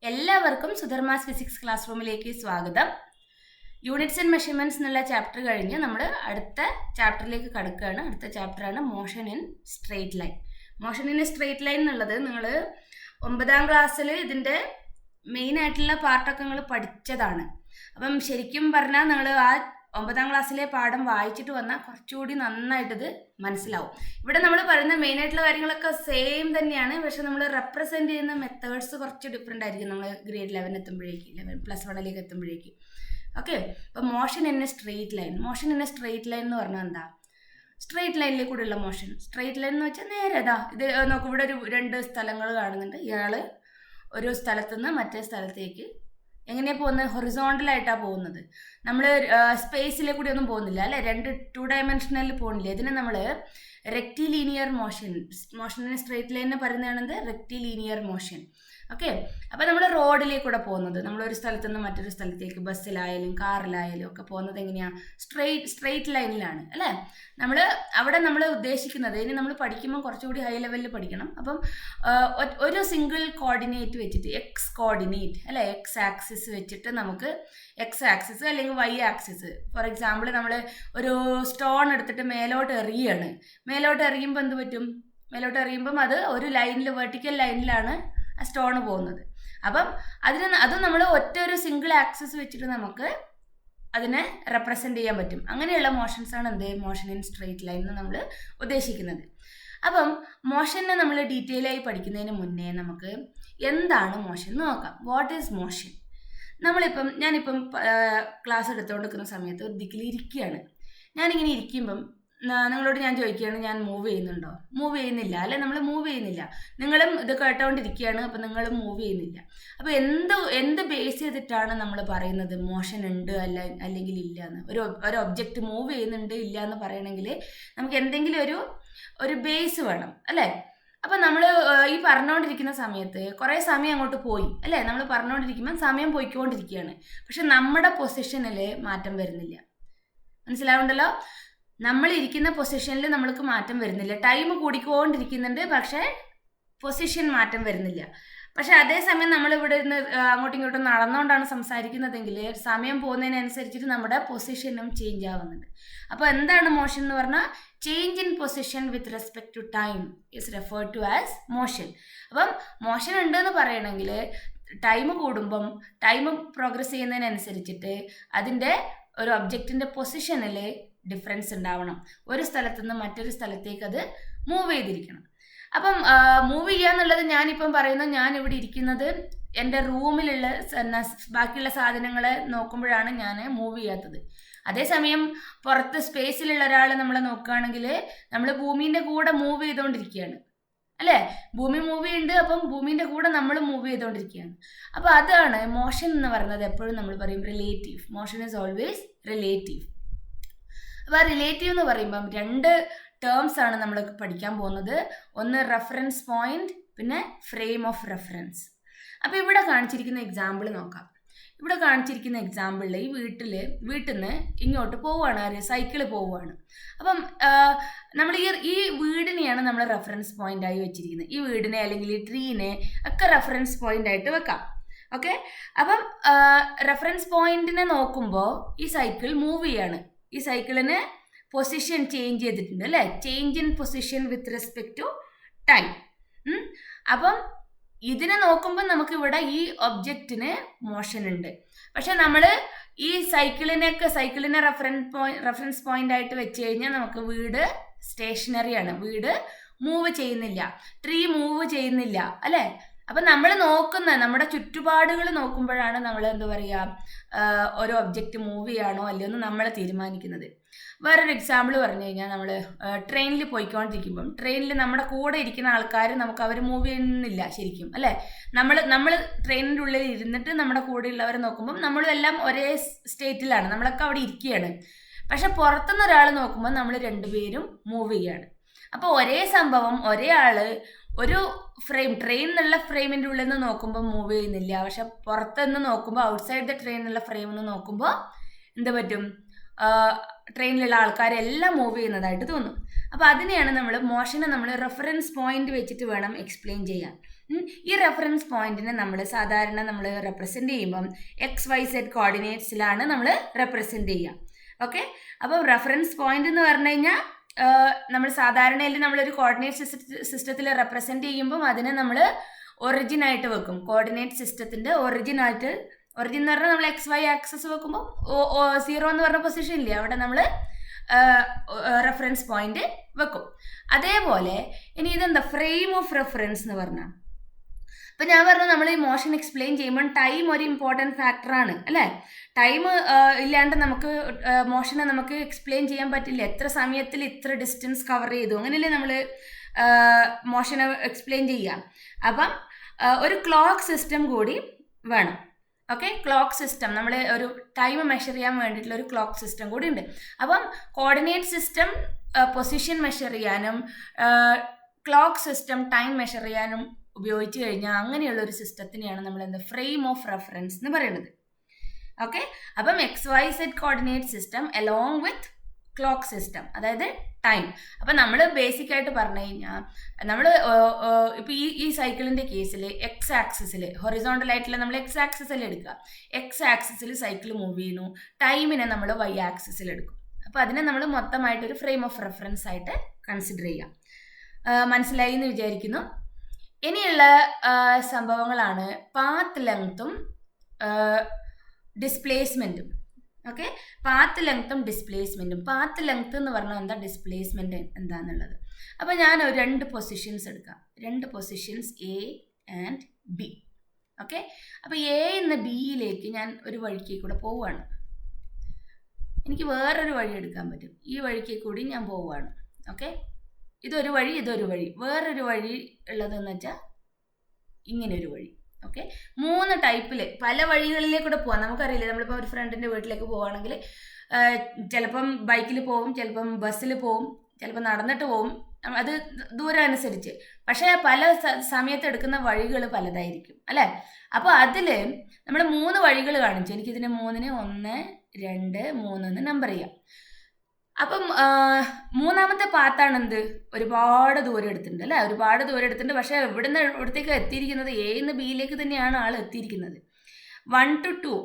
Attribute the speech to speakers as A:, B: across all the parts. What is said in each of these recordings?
A: എല്ലാവർക്കും സുധർമാസ് physics class റൂമിലേക്ക് സ്വാഗതം. യൂണിറ്റ്സ് ആൻഡ് മെഷർമെന്റ്സ് എന്നുള്ള ചാപ്റ്റർ കഴിഞ്ഞ് നമ്മൾ അടുത്ത ചാപ്റ്ററിലേക്ക് കടക്കുകയാണ്. അടുത്ത ചാപ്റ്ററാണ് motion in straight line. Motion in straight line എന്നുള്ളത് നിങ്ങൾ 9ാം ക്ലാസ്സിൽ ഇതിൻ്റെ മെയിൻ ആയിട്ടുള്ള പാർട്ടൊക്കെ നിങ്ങൾ പഠിച്ചതാണ്. അപ്പം ശരിക്കും പറഞ്ഞാൽ നിങ്ങൾ ആ 9ാം ക്ലാസ്സിലെ പാഠം വായിച്ചിട്ട് വന്നാൽ കുറച്ചുകൂടി നന്നായിട്ടിത് മനസ്സിലാവും. ഇവിടെ നമ്മൾ പറയുന്ന മെയിനായിട്ടുള്ള കാര്യങ്ങളൊക്കെ സെയിം തന്നെയാണ്, പക്ഷെ നമ്മൾ റെപ്രസെൻറ്റ് ചെയ്യുന്ന മെത്തേഡ്സ് കുറച്ച് ഡിഫറെൻ്റ് ആയിരിക്കും നമ്മൾ ഗ്രേഡ് 11 എത്തുമ്പോഴേക്ക്, 11+1 എത്തുമ്പോഴേക്ക്. ഓക്കെ, അപ്പോൾ motion in A straight line. Motion in A straight line എന്ന് പറഞ്ഞാൽ എന്താ? സ്ട്രെയിറ്റ് ലൈനിൽ കൂടെയുള്ള മോഷൻ. സ്ട്രെയിറ്റ് ലൈൻ എന്ന് വെച്ചാൽ നേരെ ഇത് നോക്കും, ഇവിടെ ഒരു 2 സ്ഥലങ്ങൾ കാണുന്നുണ്ട്. ഇയാൾ ഒരു സ്ഥലത്തുനിന്ന് മറ്റേ സ്ഥലത്തേക്ക് എങ്ങനെയാണ് പോകുന്നത്? ഹൊറിസോണ്ടലായിട്ടാണ് പോകുന്നത്. നമ്മൾ സ്പേസിലെ കൂടി ഒന്നും പോകുന്നില്ല അല്ലേ, 2 ഡയമെൻഷനിൽ പോകുന്നില്ല. ഇതിനെ നമ്മൾ റെക്റ്റിലീനിയർ മോഷൻ, മോഷനിന് സ്ട്രെയിറ്റ് ലൈനിന് പറയുന്നതാണെന്ത്? Rectilinear motion. ഓക്കെ, അപ്പോൾ നമ്മൾ റോഡിലേക്കൂടെ പോകുന്നത്, നമ്മളൊരു സ്ഥലത്ത് നിന്ന് മറ്റൊരു സ്ഥലത്തേക്ക് ബസ്സിലായാലും കാറിലായാലും ഒക്കെ പോകുന്നത് എങ്ങനെയാണ്? സ്ട്രെയിറ്റ് ലൈനിലാണ് അല്ലേ. അവിടെ നമ്മൾ ഉദ്ദേശിക്കുന്നത്, ഇനി നമ്മൾ പഠിക്കുമ്പോൾ കുറച്ചുകൂടി ഹൈ ലെവലിൽ പഠിക്കണം. അപ്പം ഒരു സിംഗിൾ കോർഡിനേറ്റ് വെച്ചിട്ട്, എക്സ് കോർഡിനേറ്റ് അല്ലേ, എക്സ് ആക്സിസ് വെച്ചിട്ട് നമുക്ക് എക്സ് ആക്സിസ് അല്ലെങ്കിൽ വൈ ആക്സിസ്, ഫോർ എക്സാമ്പിൾ നമ്മൾ ഒരു സ്റ്റോൺ എടുത്തിട്ട് മേലോട്ട് എറിയുകയാണ്. മേലോട്ട് എറിയുമ്പോൾ എന്ത് പറ്റും? മേലോട്ട് എറിയുമ്പം അത് ഒരു ലൈനിൽ, വെർട്ടിക്കൽ ലൈനിലാണ് ആ സ്റ്റോണ് പോകുന്നത്. അപ്പം അത് നമ്മൾ ഒരു സിംഗിൾ ആക്സിസ് വെച്ചിട്ട് നമുക്ക് അതിനെ റെപ്രസെൻ്റ് ചെയ്യാൻ പറ്റും. അങ്ങനെയുള്ള മോഷൻസാണ് എന്ത്? മോഷൻ ഇൻ സ്ട്രെയിറ്റ് ലൈൻ എന്ന് നമ്മൾ ഉദ്ദേശിക്കുന്നത്. അപ്പം മോഷനെ നമ്മൾ ഡീറ്റെയിൽ ആയി പഠിക്കുന്നതിന് മുന്നേ നമുക്ക് എന്താണ് മോഷൻ എന്ന് നോക്കാം. What is motion? ഞാനിപ്പം ക്ലാസ് എടുത്തുകൊണ്ടിരിക്കുന്ന സമയത്ത് ഒരു ദിക്കിൽ ഇരിക്കുകയാണ്. ഞാനിങ്ങനെ ഇരിക്കുമ്പം നിങ്ങളോട് ഞാൻ ചോദിക്കുകയാണ്, ഞാൻ മൂവ് ചെയ്യുന്നുണ്ടോ? മൂവ് ചെയ്യുന്നില്ല അല്ലെ, നമ്മൾ മൂവ് ചെയ്യുന്നില്ല. നിങ്ങളും ഇത് കേട്ടോണ്ടിരിക്കുകയാണ്, അപ്പം നിങ്ങളും മൂവ് ചെയ്യുന്നില്ല. അപ്പോൾ എന്ത് ബേസ് ചെയ്തിട്ടാണ് നമ്മൾ പറയുന്നത് മോഷൻ ഉണ്ട് അല്ലെങ്കിൽ ഇല്ല എന്ന്? ഒരു ഒബ്ജക്റ്റ് മൂവ് ചെയ്യുന്നുണ്ട് ഇല്ല എന്ന് പറയണമെങ്കിൽ നമുക്ക് എന്തെങ്കിലും ഒരു ബേസ് വേണം അല്ലേ. അപ്പം നമ്മൾ ഈ പറഞ്ഞുകൊണ്ടിരിക്കുന്ന സമയത്ത് കുറേ സമയം അങ്ങോട്ട് പോയി അല്ലേ, നമ്മൾ പറഞ്ഞുകൊണ്ടിരിക്കുമ്പോൾ സമയം പോയിക്കൊണ്ടിരിക്കുകയാണ്, പക്ഷെ നമ്മുടെ പൊസിഷനിൽ മാറ്റം വരുന്നില്ല. മനസ്സിലാവുണ്ടല്ലോ? നമ്മൾ ഇരിക്കുന്ന പൊസിഷനിൽ നമ്മൾക്ക് മാറ്റം വരുന്നില്ല. ടൈം കൂടിക്കൊണ്ടിരിക്കുന്നുണ്ട്, പക്ഷേ പൊസിഷൻ മാറ്റം വരുന്നില്ല. പക്ഷെ അതേസമയം നമ്മളിവിടെ ഇരുന്ന് അങ്ങോട്ടും ഇങ്ങോട്ടും നടന്നുകൊണ്ടാണ് സംസാരിക്കുന്നതെങ്കിൽ സമയം പോകുന്നതിനനുസരിച്ചിട്ട് നമ്മുടെ പൊസിഷനും ചേഞ്ച് ആവുന്നുണ്ട്. അപ്പോൾ എന്താണ് മോഷൻ എന്ന് പറഞ്ഞാൽ? Change in position with respect to time is referred to as motion. അപ്പം മോഷൻ ഉണ്ടെന്ന് പറയണമെങ്കിൽ ടൈം കൂടുമ്പം, ടൈം പ്രോഗ്രസ് ചെയ്യുന്നതിനനുസരിച്ചിട്ട് അതിൻ്റെ ഒരു ഒബ്ജക്റ്റിൻ്റെ പൊസിഷനിൽ ഡിഫറൻസ് ഉണ്ടാവണം. ഒരു സ്ഥലത്തു നിന്ന് മറ്റൊരു സ്ഥലത്തേക്ക് അത് മൂവ് ചെയ്തിരിക്കണം. അപ്പം മൂവ് ചെയ്യുക എന്നുള്ളത് ഞാനിപ്പം പറയുന്നത്, ഞാൻ ഇവിടെ ഇരിക്കുന്നത് എൻ്റെ റൂമിലുള്ള ബാക്കിയുള്ള സാധനങ്ങളെ നോക്കുമ്പോഴാണ് ഞാൻ മൂവ് ചെയ്യാത്തത്. അതേസമയം പുറത്ത് സ്പേസിലുള്ള ഒരാൾ നമ്മളെ നോക്കുകയാണെങ്കിൽ നമ്മൾ ഭൂമിൻ്റെ കൂടെ മൂവ് ചെയ്തുകൊണ്ടിരിക്കുകയാണ് അല്ലേ. ഭൂമി മൂവ് ചെയ്യുന്നുണ്ട്, അപ്പം ഭൂമിൻ്റെ കൂടെ നമ്മൾ മൂവ് ചെയ്തുകൊണ്ടിരിക്കുകയാണ്. അപ്പോൾ അതാണ് മോഷൻ എന്ന് പറയുന്നത്. എപ്പോഴും നമ്മൾ പറയും relative. Motion is always relative. അപ്പോൾ റിലേറ്റീവ് എന്ന് പറയുമ്പം 2 ടേംസ് ആണ് നമ്മൾ പഠിക്കാൻ പോകുന്നത്. ഒന്ന് റെഫറൻസ് പോയിന്റ്, പിന്നെ ഫ്രെയിം ഓഫ് റെഫറൻസ്. അപ്പോൾ ഇവിടെ കാണിച്ചിരിക്കുന്ന എക്സാമ്പിൾ നോക്കാം. ഇവിടെ കാണിച്ചിരിക്കുന്ന എക്സാമ്പിളിൽ ഈ വീട്ടിൽ നിന്ന് ഇങ്ങോട്ട് പോവുകയാണ്, സൈക്കിള് പോവുകയാണ്. അപ്പം നമ്മൾ ഈ വീടിനെയാണ് നമ്മൾ റെഫറൻസ് പോയിൻ്റായി വെച്ചിരിക്കുന്നത്. ഈ വീടിനെ അല്ലെങ്കിൽ ഈ ട്രീനെ ഒക്കെ റെഫറൻസ് പോയിൻ്റായിട്ട് വെക്കാം. ഓക്കെ, അപ്പം റെഫറൻസ് പോയിന്റിനെ നോക്കുമ്പോൾ ഈ സൈക്കിൾ മൂവ് ചെയ്യാണ്. ഈ സൈക്കിളിന് പൊസിഷൻ ചേഞ്ച് ചെയ്തിട്ടുണ്ട് അല്ലേ, change in position with respect to time. അപ്പം ഇതിനെ നോക്കുമ്പോൾ നമുക്കിവിടെ ഈ ഒബ്ജക്റ്റിന് മോഷൻ ഉണ്ട്. പക്ഷെ നമ്മൾ ഈ സൈക്കിളിനെ റെഫറൻസ് പോയിന്റ് ആയിട്ട് വെച്ച് കഴിഞ്ഞാൽ നമുക്ക് വീട് സ്റ്റേഷനറിയാണ്, വീട് മൂവ് ചെയ്യുന്നില്ല, ട്രീ മൂവ് ചെയ്യുന്നില്ല അല്ലേ. അപ്പം നമ്മൾ നമ്മുടെ ചുറ്റുപാടുകൾ നോക്കുമ്പോഴാണ് നമ്മൾ എന്താ പറയുക, ഒരു ഒബ്ജക്റ്റ് മൂവ് ചെയ്യാണോ അല്ലയോ എന്ന് നമ്മൾ തീരുമാനിക്കുന്നത്. വേറൊരു എക്സാമ്പിൾ പറഞ്ഞു കഴിഞ്ഞാൽ, നമ്മൾ ട്രെയിനിൽ പോയിക്കൊണ്ടിരിക്കുമ്പം ട്രെയിനിൽ നമ്മുടെ കൂടെ ഇരിക്കുന്ന ആൾക്കാർ അവർ മൂവ് ചെയ്യുന്നില്ല ശരിക്കും അല്ലേ. നമ്മൾ ട്രെയിനിൻ്റെ ഉള്ളിൽ ഇരുന്നിട്ട് നമ്മുടെ കൂടെ ഉള്ളവരെ നോക്കുമ്പം നമ്മളും എല്ലാം ഒരേ സ്റ്റേറ്റിലാണ്, നമ്മളൊക്കെ അവിടെ ഇരിക്കുകയാണ്. പക്ഷെ പുറത്തുനിന്ന് ഒരാൾ നോക്കുമ്പോൾ നമ്മൾ 2 പേരും മൂവ് ചെയ്യാണ്. അപ്പോൾ ഒരേ സംഭവം, ഒരേ ആള് ഒരു ട്രെയിൻ എന്നുള്ള ഫ്രെയിമിൻ്റെ ഉള്ളിൽ നിന്ന് നോക്കുമ്പോൾ മൂവ് ചെയ്യുന്നില്ല, പക്ഷെ പുറത്തുനിന്ന് നോക്കുമ്പോൾ, ഔട്ട്സൈഡ് ദ ട്രെയിൻ എന്നുള്ള ഫ്രെയിം നിന്ന് നോക്കുമ്പോൾ എന്ത് പറ്റും? ട്രെയിനിലുള്ള ആൾക്കാരെല്ലാം മൂവ് ചെയ്യുന്നതായിട്ട് തോന്നും. അപ്പോൾ അതിനെയാണ് നമ്മൾ റെഫറൻസ് പോയിന്റ് വെച്ചിട്ട് വേണം എക്സ്പ്ലെയിൻ ചെയ്യാൻ. ഈ റെഫറൻസ് പോയിന്റിനെ സാധാരണ നമ്മൾ റെപ്രസെൻറ്റ് ചെയ്യുമ്പം XYZ കോർഡിനേറ്റ്സിലാണ് നമ്മൾ റെപ്രസെൻറ്റ് ചെയ്യുക. ഓക്കെ, അപ്പം റെഫറൻസ് പോയിന്റ് എന്ന് പറഞ്ഞു കഴിഞ്ഞാൽ നമ്മൾ സാധാരണയിൽ നമ്മളൊരു കോർഡിനേറ്റ് സിസ്റ്റത്തിൽ റെപ്രസെൻറ്റ് ചെയ്യുമ്പം അതിനെ നമ്മൾ ഒറിജിൻ ആയിട്ട് വെക്കും. കോർഡിനേറ്റ് സിസ്റ്റത്തിൻ്റെ ഒറിജിൻ എന്ന് പറഞ്ഞാൽ നമ്മൾ XY ആക്സസ് വെക്കുമ്പോൾ 0 എന്ന് പറഞ്ഞ പൊസിഷൻ ഇല്ലേ, അവിടെ നമ്മൾ റെഫറൻസ് പോയിന്റ് വെക്കും. അതേപോലെ ഇനി ഇതെന്താ ഫ്രെയിം ഓഫ് റെഫറൻസ് എന്ന് പറഞ്ഞാൽ, അപ്പം ഞാൻ പറഞ്ഞു നമ്മൾ ഈ മോഷൻ എക്സ്പ്ലെയിൻ ചെയ്യുമ്പോൾ ടൈം ഒരു ഇമ്പോർട്ടൻറ്റ് ഫാക്ടറാണ് അല്ലേ. ടൈം ഇല്ലാണ്ട് മോഷനെ നമുക്ക് എക്സ്പ്ലെയിൻ ചെയ്യാൻ പറ്റില്ല. എത്ര സമയത്തിൽ ഇത്ര ഡിസ്റ്റൻസ് കവർ ചെയ്തു, അങ്ങനെയല്ലേ നമ്മൾ മോഷനെ എക്സ്പ്ലെയിൻ ചെയ്യാം. അപ്പം ഒരു ക്ലോക്ക് സിസ്റ്റം കൂടി വേണം. ഓക്കെ, ക്ലോക്ക് സിസ്റ്റം നമ്മൾ ഒരു ടൈം മെഷർ ചെയ്യാൻ വേണ്ടിയിട്ടുള്ള ഒരു ക്ലോക്ക് സിസ്റ്റം കൂടി ഉണ്ട്. അപ്പം കോർഡിനേറ്റ് സിസ്റ്റം പൊസിഷൻ മെഷർ ചെയ്യാനും ക്ലോക്ക് സിസ്റ്റം ടൈം മെഷർ ചെയ്യാനും ഉപയോഗിച്ച് കഴിഞ്ഞാൽ അങ്ങനെയുള്ള ഒരു സിസ്റ്റത്തിനെയാണ് നമ്മൾ ഫ്രെയിം ഓഫ് റെഫറൻസ് എന്ന് പറയുന്നത്. ഓക്കെ, അപ്പം XYZ coordinate system along with clock system, അതായത് ടൈം. അപ്പം നമ്മൾ ബേസിക് ആയിട്ട് പറഞ്ഞു കഴിഞ്ഞാൽ നമ്മൾ ഇപ്പോൾ ഈ സൈക്കിളിൻ്റെ കേസിൽ X ആക്സിസിൽ ഹൊറിസോണ്ടൽ ആയിട്ടുള്ള നമ്മൾ X ആക്സിസിൽ എടുക്കുക. X ആക്സിസിൽ സൈക്കിൾ മൂവ് ചെയ്യുന്നു, ടൈമിനെ നമ്മൾ Y ആക്സിസിൽ എടുക്കും. അപ്പോൾ അതിനെ നമ്മൾ മൊത്തമായിട്ടൊരു ഫ്രെയിം ഓഫ് റെഫറൻസ് ആയിട്ട് കൺസിഡർ ചെയ്യാം. മനസ്സിലായി എന്ന് വിചാരിക്കുന്നു. ഇനിയുള്ള സംഭവങ്ങളാണ് പാത്ത് ലെങ്ത്തും ഡിസ്പ്ലേസ്മെൻറ്റും. ഓക്കെ, പാത്ത് ലെങ്ത്തും ഡിസ്പ്ലേസ്മെൻറ്റും. പാത്ത് ലെങ്ത്ത് എന്ന് പറഞ്ഞാൽ എന്താ, ഡിസ്പ്ലേസ്മെൻറ്റ് എന്താണെന്നുള്ളത്. അപ്പോൾ ഞാൻ 2 പൊസിഷൻസ് എടുക്കാം, 2 positions A and B. Okay, അപ്പോൾ A എന്ന Bയിലേക്ക് ഞാൻ ഒരു വഴിക്ക് കൂടെ പോവുകയാണ്. എനിക്ക് വേറൊരു വഴി എടുക്കാൻ പറ്റും, ഈ വഴിക്ക് കൂടി ഞാൻ പോവുകയാണ്. ഓക്കെ, ഇതൊരു വഴി, ഇതൊരു വഴി. വേറൊരു വഴി ഉള്ളതെന്ന് വെച്ചാൽ ഇങ്ങനൊരു വഴി. ഓക്കെ, 3 ടൈപ്പിൽ പല വഴികളിലേക്കൂടെ പോകാം. നമുക്കറിയില്ല, നമ്മളിപ്പോൾ ഒരു ഫ്രണ്ടിൻ്റെ വീട്ടിലേക്ക് പോവുകയാണെങ്കിൽ ചിലപ്പം ബൈക്കിൽ പോവും, ചിലപ്പം ബസ്സിൽ പോവും, ചിലപ്പോൾ നടന്നിട്ട് പോവും, അത് ദൂരം അനുസരിച്ച്. പക്ഷേ പല സമയത്ത് എടുക്കുന്ന വഴികൾ പലതായിരിക്കും അല്ലേ. അപ്പോൾ അതിൽ നമ്മൾ 3 വഴികൾ കാണിച്ചു. എനിക്കിതിനെ 3-ന് 1, 2, 3 എന്ന് നമ്പർ ചെയ്യാം. അപ്പം മൂന്നാമത്തെ പാത്താണ് എന്ത്, ഒരുപാട് ദൂരം എടുത്തിട്ടുണ്ട് അല്ലേ, ഒരുപാട് ദൂരം എടുത്തിട്ടുണ്ട്. പക്ഷേ ഇവിടത്തേക്ക് എത്തിയിരിക്കുന്നത് A-ന്ന് B-യിലേക്ക് തന്നെയാണ് ആൾ എത്തിയിരിക്കുന്നത്. 1 to 2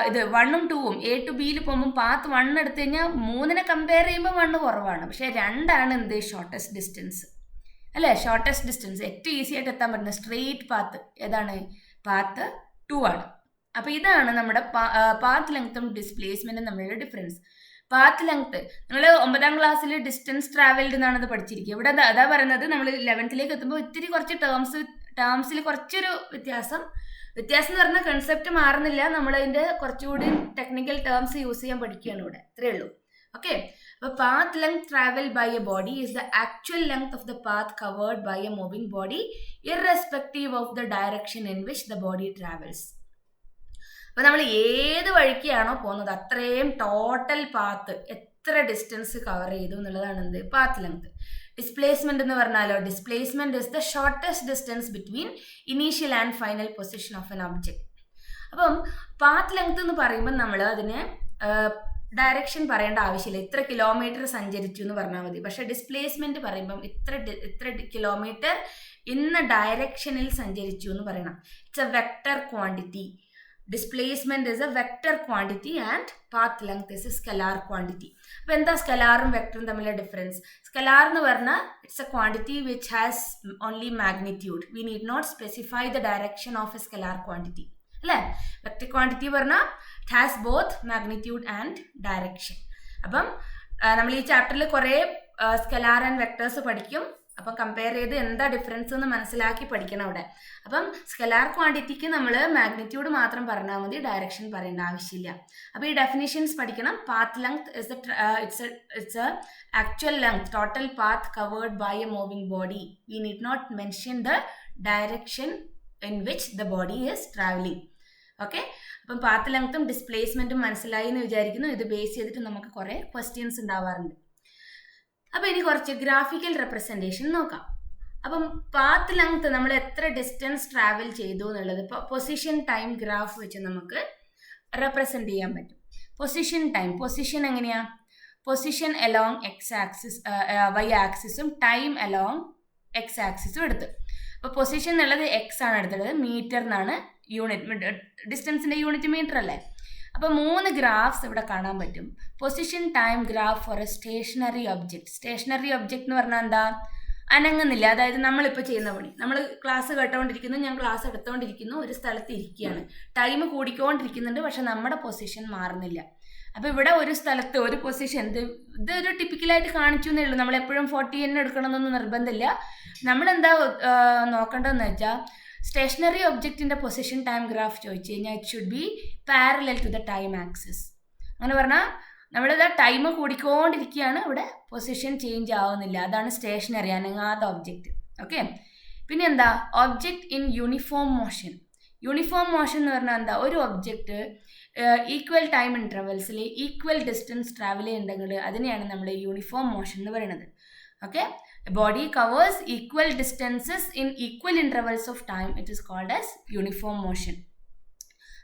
A: ഇത് 1ഉം 2ഉം A to Bയിൽ പോകുമ്പോൾ പാത്ത് 1 എടുത്തു കഴിഞ്ഞാൽ 3-നെ കമ്പയർ ചെയ്യുമ്പോൾ 1 കുറവാണ്. പക്ഷേ 2ആണ് എന്ത്, ഷോർട്ടസ്റ്റ് ഡിസ്റ്റൻസ് അല്ലേ. ഷോർട്ടസ്റ്റ് ഡിസ്റ്റൻസ് ഏറ്റവും ഈസി ആയിട്ട് എത്താൻ പറ്റുന്ന സ്ട്രെയിറ്റ് പാത്ത് ഏതാണ്, പാത്ത് 2 ആണ്. അപ്പോൾ ഇതാണ് നമ്മുടെ പാത്ത് ലെങ്ത്തും ഡിസ്പ്ലേസ്മെൻറ്റും തമ്മിലുള്ള ഡിഫറൻസ്. പാത്ത് ലെങ്ത്ത് നിങ്ങൾ 9ാം ക്ലാസ്സിൽ ഡിസ്റ്റൻസ് ട്രാവൽഡ് എന്നാണ് അത് പഠിച്ചിരിക്കുക. ഇവിടെ അതാ പറയുന്നത്, നമ്മൾ 11th എത്തുമ്പോൾ ഇത്തിരി കുറച്ച് ടേംസിൽ കുറച്ചൊരു വ്യത്യാസം എന്ന് പറഞ്ഞാൽ കൺസെപ്റ്റ് മാറുന്നില്ല, നമ്മളതിൻ്റെ കുറച്ചുകൂടി ടെക്നിക്കൽ ടേംസ് യൂസ് ചെയ്യാൻ പഠിക്കുകയാണ് ഇവിടെ, ഇത്രയേ ഉള്ളൂ. ഓക്കെ, അപ്പോൾ path length travel by a body is the actual length of the path covered by a moving body irrespective of the direction in which the body travels. അപ്പോൾ നമ്മൾ ഏത് വഴിക്കാണോ പോകുന്നത് അത്രയും ടോട്ടൽ പാത്ത് എത്ര ഡിസ്റ്റൻസ് കവർ ചെയ്തു എന്നുള്ളതാണ് എന്ത്, പാത്ത് ലെങ്ത്. ഡിസ്പ്ലേസ്മെന്റ് എന്ന് പറഞ്ഞാലോ, displacement is the shortest distance between initial and final position of an object. അപ്പം പാത്ത് ലെങ്ത് എന്ന് പറയുമ്പോൾ നമ്മൾ അതിന് ഡയറക്ഷൻ പറയേണ്ട ആവശ്യമില്ല, ഇത്ര കിലോമീറ്റർ സഞ്ചരിച്ചു എന്ന് പറഞ്ഞാൽ മതി. പക്ഷേ ഡിസ്പ്ലേസ്മെന്റ് പറയുമ്പം ഇത്ര കിലോമീറ്റർ ഇന്ന ഡയറക്ഷനിൽ സഞ്ചരിച്ചു എന്ന് പറയണം. It's A vector quantity. Displacement is a vector quantity and path length is a scalar quantity. അപ്പോൾ എന്താ സ്കലാറും വെക്ടറും തമ്മിലുള്ള ഡിഫറൻസ്? സ്കലാർ എന്ന് പറഞ്ഞാൽ it's a quantity which has only magnitude. We need not specify the direction of a scalar quantity അല്ലേ. Vector quantity പറഞ്ഞാൽ it has both magnitude and direction. അപ്പം നമ്മൾ ഈ ചാപ്റ്ററിൽ കുറേ സ്കലാർ ആൻഡ് വെക്ടേഴ്സ് പഠിക്കും. അപ്പം കമ്പയർ ചെയ്ത് എന്താ ഡിഫറൻസ് എന്ന് മനസ്സിലാക്കി പഠിക്കണം അവിടെ. അപ്പം സ്കലാർ ക്വാണ്ടിറ്റിക്ക് നമ്മൾ മാഗ്നിറ്റ്യൂഡ് മാത്രം പറഞ്ഞാൽ മതി, ഡയറക്ഷൻ പറയേണ്ട ആവശ്യമില്ല. അപ്പോൾ ഈ ഡെഫിനിഷൻസ് പഠിക്കണം. Path length is it's a actual length, total path covered by a moving body. We need not mention the direction in which the body is travelling. Okay, അപ്പം പാത്ത് ലെങ്ത്തും ഡിസ്പ്ലേസ്മെൻറ്റും മനസ്സിലായി എന്ന് വിചാരിക്കുന്നു. ഇത് ബേസ് ചെയ്തിട്ട് നമുക്ക് കുറേ ക്വസ്റ്റ്യൻസ് ഉണ്ടാവാറുണ്ട്. അപ്പോൾ ഇനി കുറച്ച് ഗ്രാഫിക്കൽ റെപ്രസെൻറ്റേഷൻ നോക്കാം. അപ്പം പാത്ത് ലെങ്ത് നമ്മൾ എത്ര ഡിസ്റ്റൻസ് ട്രാവൽ ചെയ്തു എന്നുള്ളത് ഇപ്പോൾ പൊസിഷൻ ടൈം ഗ്രാഫ് വെച്ച് നമുക്ക് റെപ്രസെൻറ്റ് ചെയ്യാൻ പറ്റും. പൊസിഷൻ ടൈം, പൊസിഷൻ എങ്ങനെയാ? Position along x axis y ആക്സിസും ടൈം അലോങ് എക്സ് ആക്സിസും എടുത്ത്. അപ്പോൾ പൊസിഷൻ എന്നുള്ളത് എക്സ് ആണ് എടുത്തത്, മീറ്റർ എന്നാണ് യൂണിറ്റ്, ഡിസ്റ്റൻസിൻ്റെ യൂണിറ്റ് മീറ്റർ അല്ലേ. അപ്പോൾ 3 ഗ്രാഫ്സ് ഇവിടെ കാണാൻ പറ്റും. Position time graph for a stationary object. Stationary object എന്ന് പറഞ്ഞാൽ എന്താ? അനങ്ങുന്നില്ല. അതായത് നമ്മളിപ്പോൾ ചെയ്യുന്ന പണി, നമ്മൾ ക്ലാസ് കേട്ടുകൊണ്ടിരിക്കുന്നു, ഞാൻ ക്ലാസ് എടുത്തുകൊണ്ടിരിക്കുന്നു, ഒരു സ്ഥലത്ത് ഇരിക്കുകയാണ്, ടൈം കൂടിക്കൊണ്ടിരിക്കുന്നുണ്ട്, പക്ഷെ നമ്മുടെ പൊസിഷൻ മാറുന്നില്ല. അപ്പോൾ ഇവിടെ ഒരു സ്ഥലത്ത് ഒരു പൊസിഷൻ, ഇതൊരു ടിപ്പിക്കലായിട്ട് കാണിച്ചു എന്നേ ഉള്ളൂ. നമ്മളെപ്പോഴും 40 തന്നെ എടുക്കണമെന്നൊന്നും നിർബന്ധമില്ല. നമ്മളെന്താ നോക്കേണ്ടതെന്ന് വെച്ചാൽ, സ്റ്റേഷനറി ഒബ്ജക്റ്റിൻ്റെ പൊസിഷൻ ടൈം ഗ്രാഫ് ചോദിച്ചു കഴിഞ്ഞാൽ it should be parallel to the time axis. അങ്ങനെ പറഞ്ഞാൽ നമ്മളിത് ടൈം കൂടിക്കൊണ്ടിരിക്കുകയാണ്, ഇവിടെ പൊസിഷൻ ചേഞ്ച് ആവുന്നില്ല. അതാണ് സ്റ്റേഷനറി, അനങ്ങാത്ത ഒബ്ജക്റ്റ്. ഓക്കെ. പിന്നെ എന്താ? Object in uniform motion. Uniform motion എന്ന് പറഞ്ഞാൽ എന്താ? ഒരു ഒബ്ജക്റ്റ് ഈക്വൽ ടൈം ഇൻ്റർവെൽസിൽ ഈക്വൽ ഡിസ്റ്റൻസ് ട്രാവൽ ചെയ്യുന്നുണ്ടെങ്കിൽ അതിനെയാണ് നമ്മൾ യൂണിഫോം മോഷൻ എന്ന് പറയുന്നത്. Okay. Body covers equal distances in equal intervals of time, it is called as uniform motion.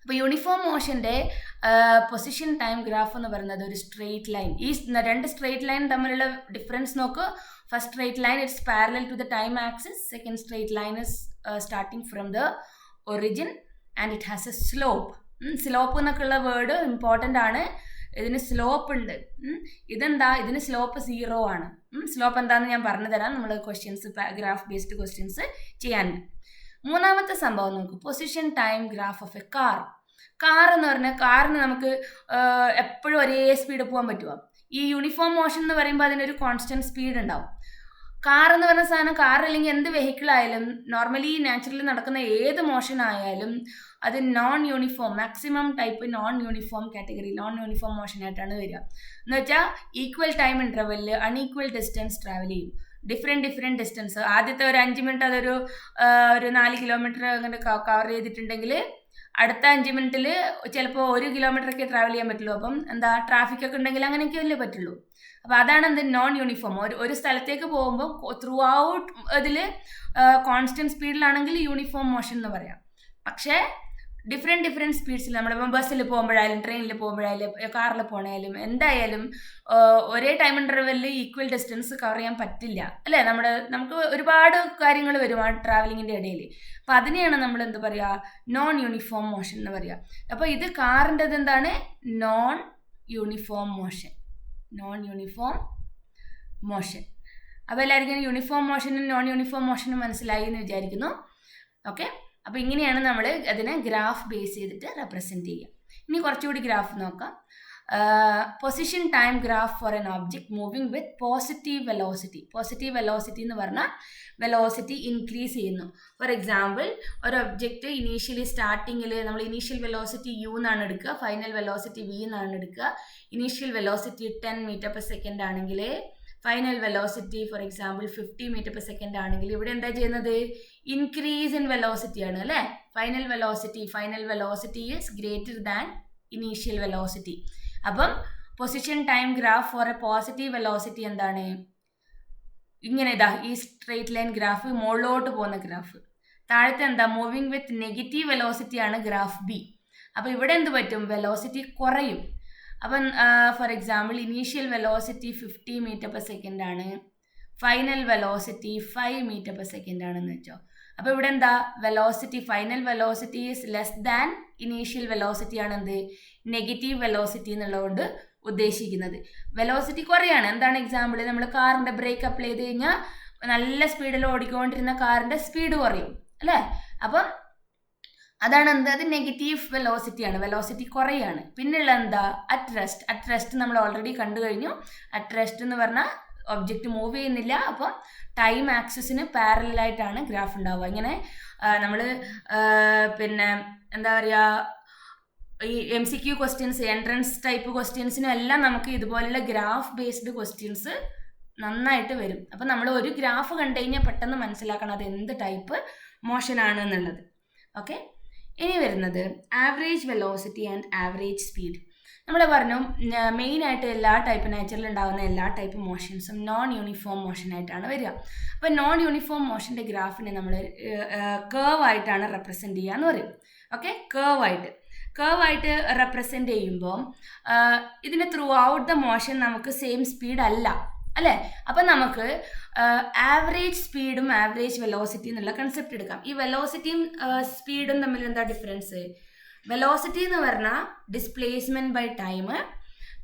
A: അപ്പോൾ യൂണിഫോം മോഷൻ്റെ പൊസിഷൻ ടൈം ഗ്രാഫ് എന്ന് പറയുന്നത് ഒരു സ്ട്രെയിറ്റ് ലൈൻ. ഈ 2 സ്ട്രെയിറ്റ് ലൈൻ തമ്മിലുള്ള ഡിഫറൻസ് നോക്ക്. First straight line it's parallel to the time axis. Second straight line is starting from the origin and it has A slope. Slope എന്നൊക്കെയുള്ള word important ആണ്. ഇതിന് slope ഉണ്ട്. ഇതെന്താ? ഇതിന് slope 0 ആണ്. സ്ലോപ്പ് എന്താണെന്ന് ഞാൻ പറഞ്ഞു തരാം, നമ്മൾ ക്വസ്റ്റ്യൻസ്, ഗ്രാഫ് ബേസ്ഡ് ക്വസ്റ്റ്യൻസ് ചെയ്യാനുണ്ട്. 3ാമത്തെ സംഭവം നോക്കൂ, position time graph of A car. Car എന്ന് പറഞ്ഞാൽ കാറിന് നമുക്ക് എപ്പോഴും ഒരേ സ്പീഡ് പോകാൻ പറ്റുമോ? ഈ യൂണിഫോം മോഷൻ എന്ന് പറയുമ്പോൾ അതിനൊരു കോൺസ്റ്റൻറ്റ് സ്പീഡ് ഉണ്ടാവും. കാർ എന്ന് പറഞ്ഞ സാധനം, കാർ അല്ലെങ്കിൽ എന്ത് വെഹിക്കിൾ ആയാലും നോർമലി നാച്ചുറലി നടക്കുന്ന ഏത് മോഷൻ ആയാലും അത് non uniform, maximum type non uniform category, non uniform മോഷനായിട്ടാണ് വരിക. എന്ന് വെച്ചാൽ ഈക്വൽ ടൈം ഇൻ്റർവെല്ലിൽ അൺഈക്വൽ ഡിസ്റ്റൻസ് ട്രാവൽ ചെയ്യും. Different distance. ആദ്യത്തെ ഒരു 5 മിനിറ്റ് അതൊരു 4 കിലോമീറ്റർ അങ്ങനെ കവർ ചെയ്തിട്ടുണ്ടെങ്കിൽ അടുത്ത 5 മിനിറ്റിൽ ചിലപ്പോൾ 1 കിലോമീറ്ററൊക്കെ ട്രാവൽ ചെയ്യാൻ പറ്റുള്ളൂ. അപ്പം എന്താ, ട്രാഫിക്കൊക്കെ ഉണ്ടെങ്കിൽ അങ്ങനെയൊക്കെ അല്ലേ പറ്റുള്ളൂ. അപ്പോൾ അതാണ് എന്ത്? Non uniform. ഒരു സ്ഥലത്തേക്ക് പോകുമ്പോൾ ത്രൂ ഔട്ട് ഇതിൽ കോൺസ്റ്റൻറ്റ് സ്പീഡിലാണെങ്കിൽ യൂണിഫോം മോഷൻ എന്ന് പറയാം. പക്ഷേ ഡിഫറെൻറ്റ് സ്പീഡ്സിൽ നമ്മളിപ്പം ബസ്സിൽ പോകുമ്പോഴായാലും ട്രെയിനിൽ പോകുമ്പോഴായാലും കാറിൽ പോകണായാലും എന്തായാലും ഒരേ ടൈം ഇൻ്റർവെല്ലിൽ ഈക്വൽ ഡിസ്റ്റൻസ് കവർ ചെയ്യാൻ പറ്റില്ല അല്ലേ. നമുക്ക് ഒരുപാട് കാര്യങ്ങൾ വരും ആ ട്രാവലിങ്ങിൻ്റെ ഇടയിൽ. അപ്പോൾ അതിനെയാണ് നമ്മൾ എന്ത് പറയുക? നോൺ യൂണിഫോം മോഷൻ എന്ന് പറയുക. അപ്പോൾ ഇത് കാറിൻ്റെത് എന്താണ്? Non uniform motion. Non uniform motion. അപ്പോൾ എല്ലാവർക്കും യൂണിഫോം മോഷനും നോൺ യൂണിഫോം മോഷനും മനസ്സിലായി എന്ന് വിചാരിക്കുന്നു. ഓക്കെ. അപ്പോൾ ഇങ്ങനെയാണ് നമ്മൾ അതിനെ ഗ്രാഫ് ബേസ് ചെയ്തിട്ട് റെപ്രസെൻറ്റ് ചെയ്യുക. ഇനി കുറച്ചുകൂടി ഗ്രാഫ് നോക്കാം. Position time graph four N object moving വിത്ത് പോസിറ്റീവ് വെലോസിറ്റി. പോസിറ്റീവ് വെലോസിറ്റി എന്ന് പറഞ്ഞാൽ വെലോസിറ്റി ഇൻക്രീസ് ചെയ്യുന്നു. ഫോർ എക്സാമ്പിൾ, ഒരു ഒബ്ജക്റ്റ് ഇനീഷ്യലി സ്റ്റാർട്ടിങ്ങിൽ നമ്മൾ ഇനീഷ്യൽ വെലോസിറ്റി u എന്നാണ് എടുക്കുക, ഫൈനൽ വെലോസിറ്റി v എന്നാണ് എടുക്കുക. Initial velocity 10 metre per second ആണെങ്കിൽ final velocity for example 50 metre per second ആണെങ്കിൽ ഇവിടെ എന്താ ചെയ്യുന്നത്? ഇൻക്രീസ് ഇൻ വെലോസിറ്റി ആണ് അല്ലേ. Final velocity is greater than initial velocity. അപ്പം position time graph for a positive velocity എന്താണ്? ഇങ്ങനെ ഇതാ ഈ സ്ട്രെയിറ്റ് ലൈൻ ഗ്രാഫ് മുകളിലോട്ട് പോകുന്ന ഗ്രാഫ്. താഴത്തെ എന്താ? മൂവിങ് വിത്ത് നെഗറ്റീവ് വെലോസിറ്റി ആണ് ഗ്രാഫ് ബി. അപ്പോൾ ഇവിടെ എന്ത് പറ്റും? വെലോസിറ്റി കുറയും. അപ്പം for example initial velocity 50 metre per second ആണ്, final velocity 5 metre per second ആണെന്ന് വെച്ചോ. അപ്പോൾ ഇവിടെ എന്താ? Velocity, final velocity is less than initial velocity ആണ് എന്ത്? നെഗറ്റീവ് വെലോസിറ്റി എന്നുള്ളതുകൊണ്ട് ഉദ്ദേശിക്കുന്നത്. വെലോസിറ്റി കുറയാണ്. എന്താണ് എക്സാമ്പിൾ? നമ്മൾ കാറിൻ്റെ ബ്രേക്ക് അപ്ലൈ ചെയ്ത് കഴിഞ്ഞാൽ നല്ല സ്പീഡിൽ ഓടിക്കൊണ്ടിരുന്ന കാറിൻ്റെ സ്പീഡ് കുറയും അല്ലേ. അപ്പം അതാണ് എന്ത്? അത് നെഗറ്റീവ് വെലോസിറ്റിയാണ്, വെലോസിറ്റി കുറയാണ്. പിന്നെയുള്ള എന്താ? അറ്റ് റെസ്റ്റ് നമ്മൾ ഓൾറെഡി കണ്ടു കഴിഞ്ഞു. അറ്റ് റെസ്റ്റ് എന്ന് പറഞ്ഞാൽ ഒബ്ജക്റ്റ് മൂവ് ചെയ്യുന്നില്ല, അപ്പം ടൈം ആക്സിസിന് പാരലായിട്ടാണ് ഗ്രാഫ് ഉണ്ടാവുക. ഇങ്ങനെ നമ്മൾ പിന്നെ എന്താ പറയുക, ഈ MCQ ക്വസ്റ്റ്യൻസ്, എൻട്രൻസ് ടൈപ്പ് ക്വസ്റ്റ്യൻസിനും എല്ലാം നമുക്ക് ഇതുപോലുള്ള ഗ്രാഫ് ബേസ്ഡ് ക്വസ്റ്റ്യൻസ് നന്നായിട്ട് വരും. അപ്പം നമ്മൾ ഒരു ഗ്രാഫ് കണ്ടു കഴിഞ്ഞാൽ പെട്ടെന്ന് മനസ്സിലാക്കണം അത് എന്ത് ടൈപ്പ് മോഷനാണ് എന്നുള്ളത്. ഓക്കെ. ഇനി വരുന്നത് average velocity and average speed. നമ്മൾ പറഞ്ഞു മെയിനായിട്ട് എല്ലാ ടൈപ്പ് നാച്ചുറൽ ഉണ്ടാകുന്ന എല്ലാ ടൈപ്പ് മോഷൻസും നോൺ യൂണിഫോം മോഷനായിട്ടാണ് വരിക. അപ്പോൾ നോൺ യൂണിഫോം മോഷൻ്റെ ഗ്രാഫിനെ നമ്മൾ കേർവ് ആയിട്ടാണ് റെപ്രസെൻറ്റ് ചെയ്യുക എന്ന് പറയും. ഓക്കെ, കേർവ് ആയിട്ട്. കർവ് ആയിട്ട് റെപ്രസെൻ്റ് ചെയ്യുമ്പോൾ ഇതിൻ്റെ ത്രൂ ഔട്ട് ദ മോഷൻ നമുക്ക് സെയിം സ്പീഡ് അല്ല അല്ലേ. അപ്പം നമുക്ക് ആവറേജ് സ്പീഡും ആവറേജ് വെലോസിറ്റി എന്നുള്ള കൺസെപ്റ്റ് എടുക്കാം. ഈ വെലോസിറ്റിയും സ്പീഡും തമ്മിൽ എന്താ ഡിഫറൻസ്? വെലോസിറ്റി എന്ന് പറഞ്ഞാൽ ഡിസ്പ്ലേസ്മെൻറ്റ് ബൈ ടൈം,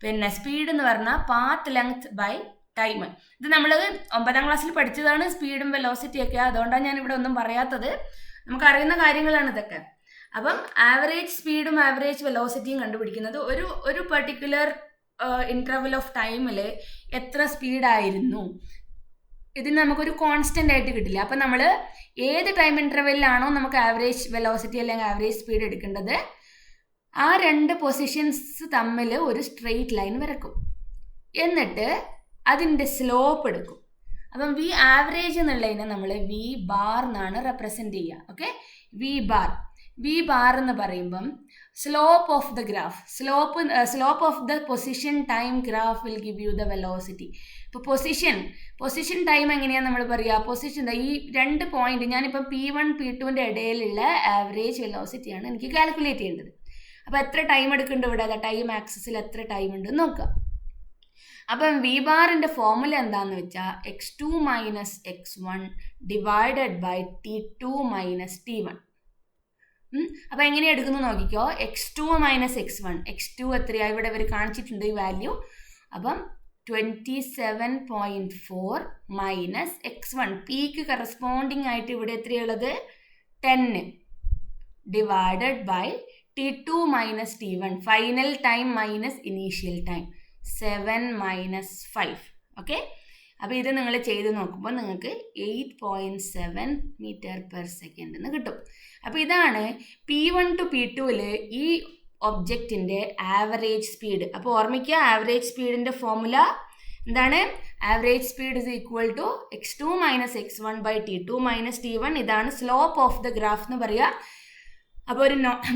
A: പിന്നെ സ്പീഡ് എന്ന് പറഞ്ഞാൽ പാത്ത് ലെങ്ത് ബൈ ടൈം. ഇത് നമ്മൾ 9ാം ക്ലാസ്സിൽ പഠിച്ചതാണ് സ്പീഡും വെലോസിറ്റിയൊക്കെ, അതുകൊണ്ടാണ് ഞാൻ ഇവിടെ ഒന്നും പറയാത്തത്. നമുക്കറിയുന്ന കാര്യങ്ങളാണ് ഇതൊക്കെ. അപ്പം ആവറേജ് സ്പീഡും ആവറേജ് വെലോസിറ്റിയും കണ്ടുപിടിക്കുന്നത് ഒരു പെർട്ടിക്കുലർ ഇൻ്റർവൽ ഓഫ് ടൈമിൽ എത്ര സ്പീഡായിരുന്നു, ഇതിന് നമുക്കൊരു കോൺസ്റ്റൻ്റ് ആയിട്ട് കിട്ടില്ല. അപ്പം നമ്മൾ ഏത് ടൈം ഇൻ്റർവെല്ലിലാണോ നമുക്ക് ആവറേജ് വെലോസിറ്റി അല്ലെങ്കിൽ ആവറേജ് സ്പീഡ് എടുക്കേണ്ടത്, ആ 2 പൊസിഷൻസ് തമ്മിൽ ഒരു സ്ട്രെയിറ്റ് ലൈൻ വരക്കും, എന്നിട്ട് അതിൻ്റെ സ്ലോപ്പ് എടുക്കും. അപ്പം വി ആവറേജ് എന്നുള്ളതിനെ നമ്മൾ വി ബാർ എന്നാണ് റെപ്രസെൻ്റ് ചെയ്യുക. ഓക്കെ, വി ബാർ എന്ന് പറയുമ്പം slope of the graph, slope of the position time graph will give you the velocity. ഇപ്പോൾ പൊസിഷൻ ടൈം എങ്ങനെയാണ് നമ്മൾ പറയുക? പൊസിഷൻ ഈ 2 പോയിന്റ്, ഞാനിപ്പം P1 P2ൻ്റെ ഇടയിലുള്ള ആവറേജ് വെലോസിറ്റിയാണ് എനിക്ക് കാൽക്കുലേറ്റ് ചെയ്യേണ്ടത്. അപ്പോൾ എത്ര ടൈം എടുക്കുന്നുണ്ട് ഇവിടെ, അതാ ടൈം ആക്സിസിൽ എത്ര ടൈം ഉണ്ട് നോക്കുക. അപ്പം വി ബാറിൻ്റെ ഫോർമുല എന്താണെന്ന് വെച്ചാൽ x2 minus x1 divided by T2 minus T1. അപ്പോൾ എങ്ങനെയാണ് എടുക്കുന്നത് നോക്കിക്കോ. x2 മൈനസ് x2 എത്രയാണ് ഇവിടെ ഇവർ കാണിച്ചിട്ടുണ്ട് ഈ വാല്യൂ. അപ്പം 27.4 മൈനസ് x1, പിക്ക് കറസ്പോണ്ടിങ് ആയിട്ട് ഇവിടെ എത്രയുള്ളത് 10 divided by T2 minus T1, final time minus initial time 7 minus 5. Okay, അപ്പോൾ ഇത് നിങ്ങൾ ചെയ്ത് നോക്കുമ്പോൾ നിങ്ങൾക്ക് 8.7 മീറ്റർ പെർ സെക്കൻഡ് എന്ന് കിട്ടും. അപ്പോൾ ഇതാണ് P1 ടു P2ൽ ഈ ഒബ്ജക്റ്റിൻ്റെ ആവറേജ് സ്പീഡ്. അപ്പോൾ ഓർമ്മിക്കുക, ആവറേജ് സ്പീഡിൻ്റെ ഫോർമുല എന്താണ്? Average speed is equal to x2 minus x1 by T2 minus T1. ഇതാണ് സ്ലോപ്പ് ഓഫ് ദ ഗ്രാഫ് എന്ന് പറയുക. അപ്പോൾ ഒരു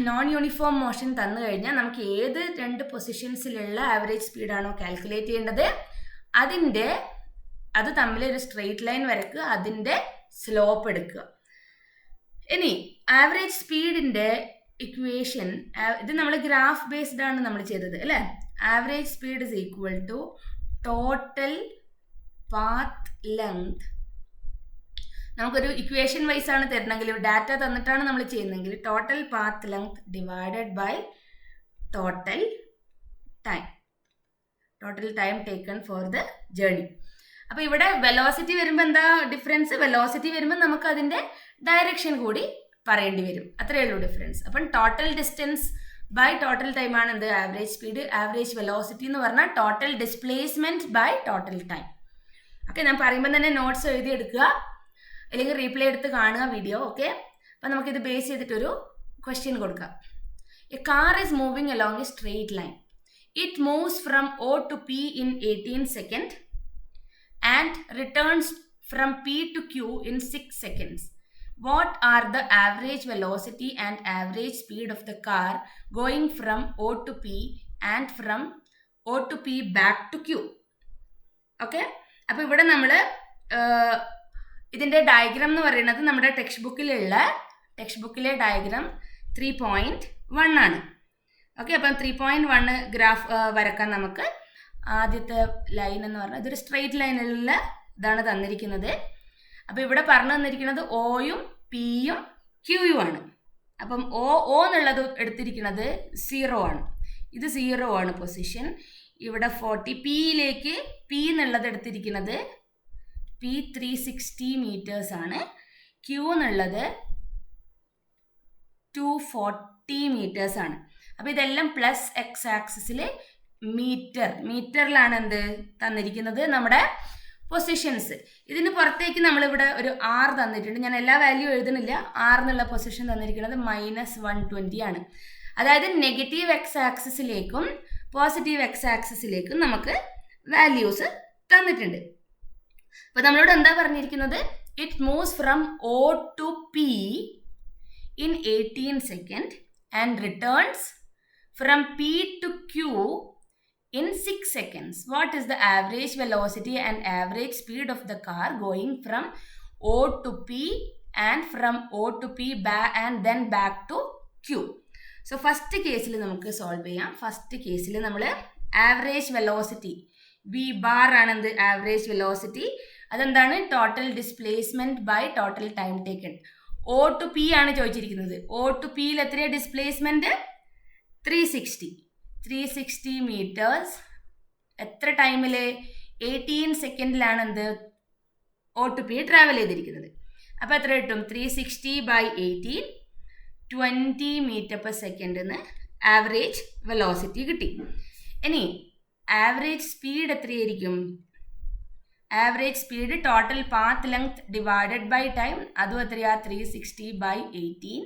A: നോൺ യൂണിഫോം മോഷൻ തന്നു കഴിഞ്ഞാൽ നമുക്ക് ഏത് 2 പൊസിഷൻസിലുള്ള ആവറേജ് സ്പീഡാണോ കാൽക്കുലേറ്റ് ചെയ്യേണ്ടത്, അത് തമ്മിൽ ഒരു സ്ട്രെയിറ്റ് ലൈൻ വരക്കുക, അതിൻ്റെ സ്ലോപ്പ് എടുക്കുക. ഇനി ആവറേജ് സ്പീഡിൻ്റെ ഇക്വേഷൻ, ഇത് നമ്മൾ ഗ്രാഫ് ബേസ്ഡ് ആണ് നമ്മൾ ചെയ്തത് അല്ലേ. Average speed is equal to total path length. നമുക്കൊരു ഇക്വേഷൻ വൈസ് ആണ് തരണമെങ്കിൽ, ഡാറ്റ തന്നിട്ടാണ് നമ്മൾ ചെയ്യുന്നതെങ്കിൽ total path length divided by total time taken for the journey. അപ്പോൾ ഇവിടെ വെലോസിറ്റി വരുമ്പോൾ എന്താ ഡിഫറൻസ്? വെലോസിറ്റി വരുമ്പോൾ നമുക്ക് അതിൻ്റെ ഡയറക്ഷൻ കൂടി പറയേണ്ടി വരും, അത്രയേ ഉള്ളൂ ഡിഫറൻസ്. അപ്പം total distance by total time ആണ് എന്ത്? Average speed. ആവറേജ് വെലോസിറ്റി എന്ന് പറഞ്ഞാൽ total displacement by total time. Okay, ഞാൻ പറയുമ്പോൾ തന്നെ നോട്ട്സ് എഴുതിയെടുക്കുക, അല്ലെങ്കിൽ റീപ്ലേ എടുത്ത് കാണുക വീഡിയോ. ഓക്കെ, അപ്പം നമുക്കിത് ബേസ് ചെയ്തിട്ടൊരു ക്വസ്റ്റ്യൻ കൊടുക്കാം. A car is moving along A straight line. It moves from O to P in 18 seconds and returns from P to Q in 6 seconds. What are the average velocity and average speed of the car going from O to P and from O to P back to Q? Okay, അപ്പോൾ ഇവിടെ നമ്മൾ ഇതിൻ്റെ diagram എന്ന് പറയുന്നത് നമ്മുടെ text ബുക്കിലെ diagram 3.1 ആണ്. Okay, അപ്പം 3.1 ഗ്രാഫ് വരക്കാൻ നമുക്ക് ആദ്യത്തെ ലൈൻ എന്ന് പറഞ്ഞാൽ ഇതൊരു സ്ട്രെയിറ്റ് ലൈനിലുള്ള ഇതാണ് തന്നിരിക്കുന്നത്. അപ്പോൾ ഇവിടെ പറഞ്ഞു തന്നിരിക്കുന്നത് Oയും Pയും Qയും ആണ്. അപ്പം O എന്നുള്ളത് എടുത്തിരിക്കുന്നത് 0 ആണ്, ഇത് 0 ആണ് പൊസിഷൻ. ഇവിടെ 40 പിയിലേക്ക് P എന്നുള്ളത് എടുത്തിരിക്കുന്നത് P 360 മീറ്റേഴ്സ് ആണ്. Q എന്നുള്ളത് 240 മീറ്റേഴ്സ് ആണ്. അപ്പോൾ ഇതെല്ലാം പ്ലസ് എക്സ് ആക്സിസിൽ മീറ്ററിലാണ് എന്ത് തന്നിരിക്കുന്നത് നമ്മുടെ പൊസിഷൻസ്. ഇതിന് പുറത്തേക്ക് നമ്മളിവിടെ ഒരു R തന്നിട്ടുണ്ട്, ഞാൻ എല്ലാ വാല്യൂ എഴുതുന്നില്ല. R എന്നുള്ള പൊസിഷൻ തന്നിരിക്കുന്നത് -120 ആണ്. അതായത് നെഗറ്റീവ് എക്സ് ആക്സിസിലേക്കും പോസിറ്റീവ് എക്സ് ആക്സിസിലേക്കും നമുക്ക് വാല്യൂസ് തന്നിട്ടുണ്ട്. അപ്പോൾ നമ്മളോട് എന്താ പറഞ്ഞിരിക്കുന്നത്? It moves from O to P in 18 seconds and returns from P to Q in 6 seconds. What is the average velocity and average speed of the car going from O to P and from O to P and then back to Q? So first കേസിൽ നമുക്ക് solve ചെയ്യാം. First കേസിൽ നമ്മൾ average velocity V bar ആണ് എന്ത് average velocity. അതെന്താണ്? Total displacement by total time taken. O to P ആണ് ചോദിച്ചിരിക്കുന്നത്. O to Pയിൽ എത്രയാണ് ഡിസ്പ്ലേസ്മെന്റ്? 360 മീറ്റേഴ്സ്. എത്ര ടൈമിൽ? 18 സെക്കൻഡിലാണ് എന്ത് O to P ട്രാവൽ ചെയ്തിരിക്കുന്നത്. അപ്പോൾ എത്ര കിട്ടും? 360/18 20 മീറ്റർ പെർ സെക്കൻഡ് എന്ന് ആവറേജ് വെലോസിറ്റി കിട്ടി. ഇനി ആവറേജ് സ്പീഡ് എത്രയായിരിക്കും? Average speed total path length divided by time. അതും എത്രയാ? 360/18.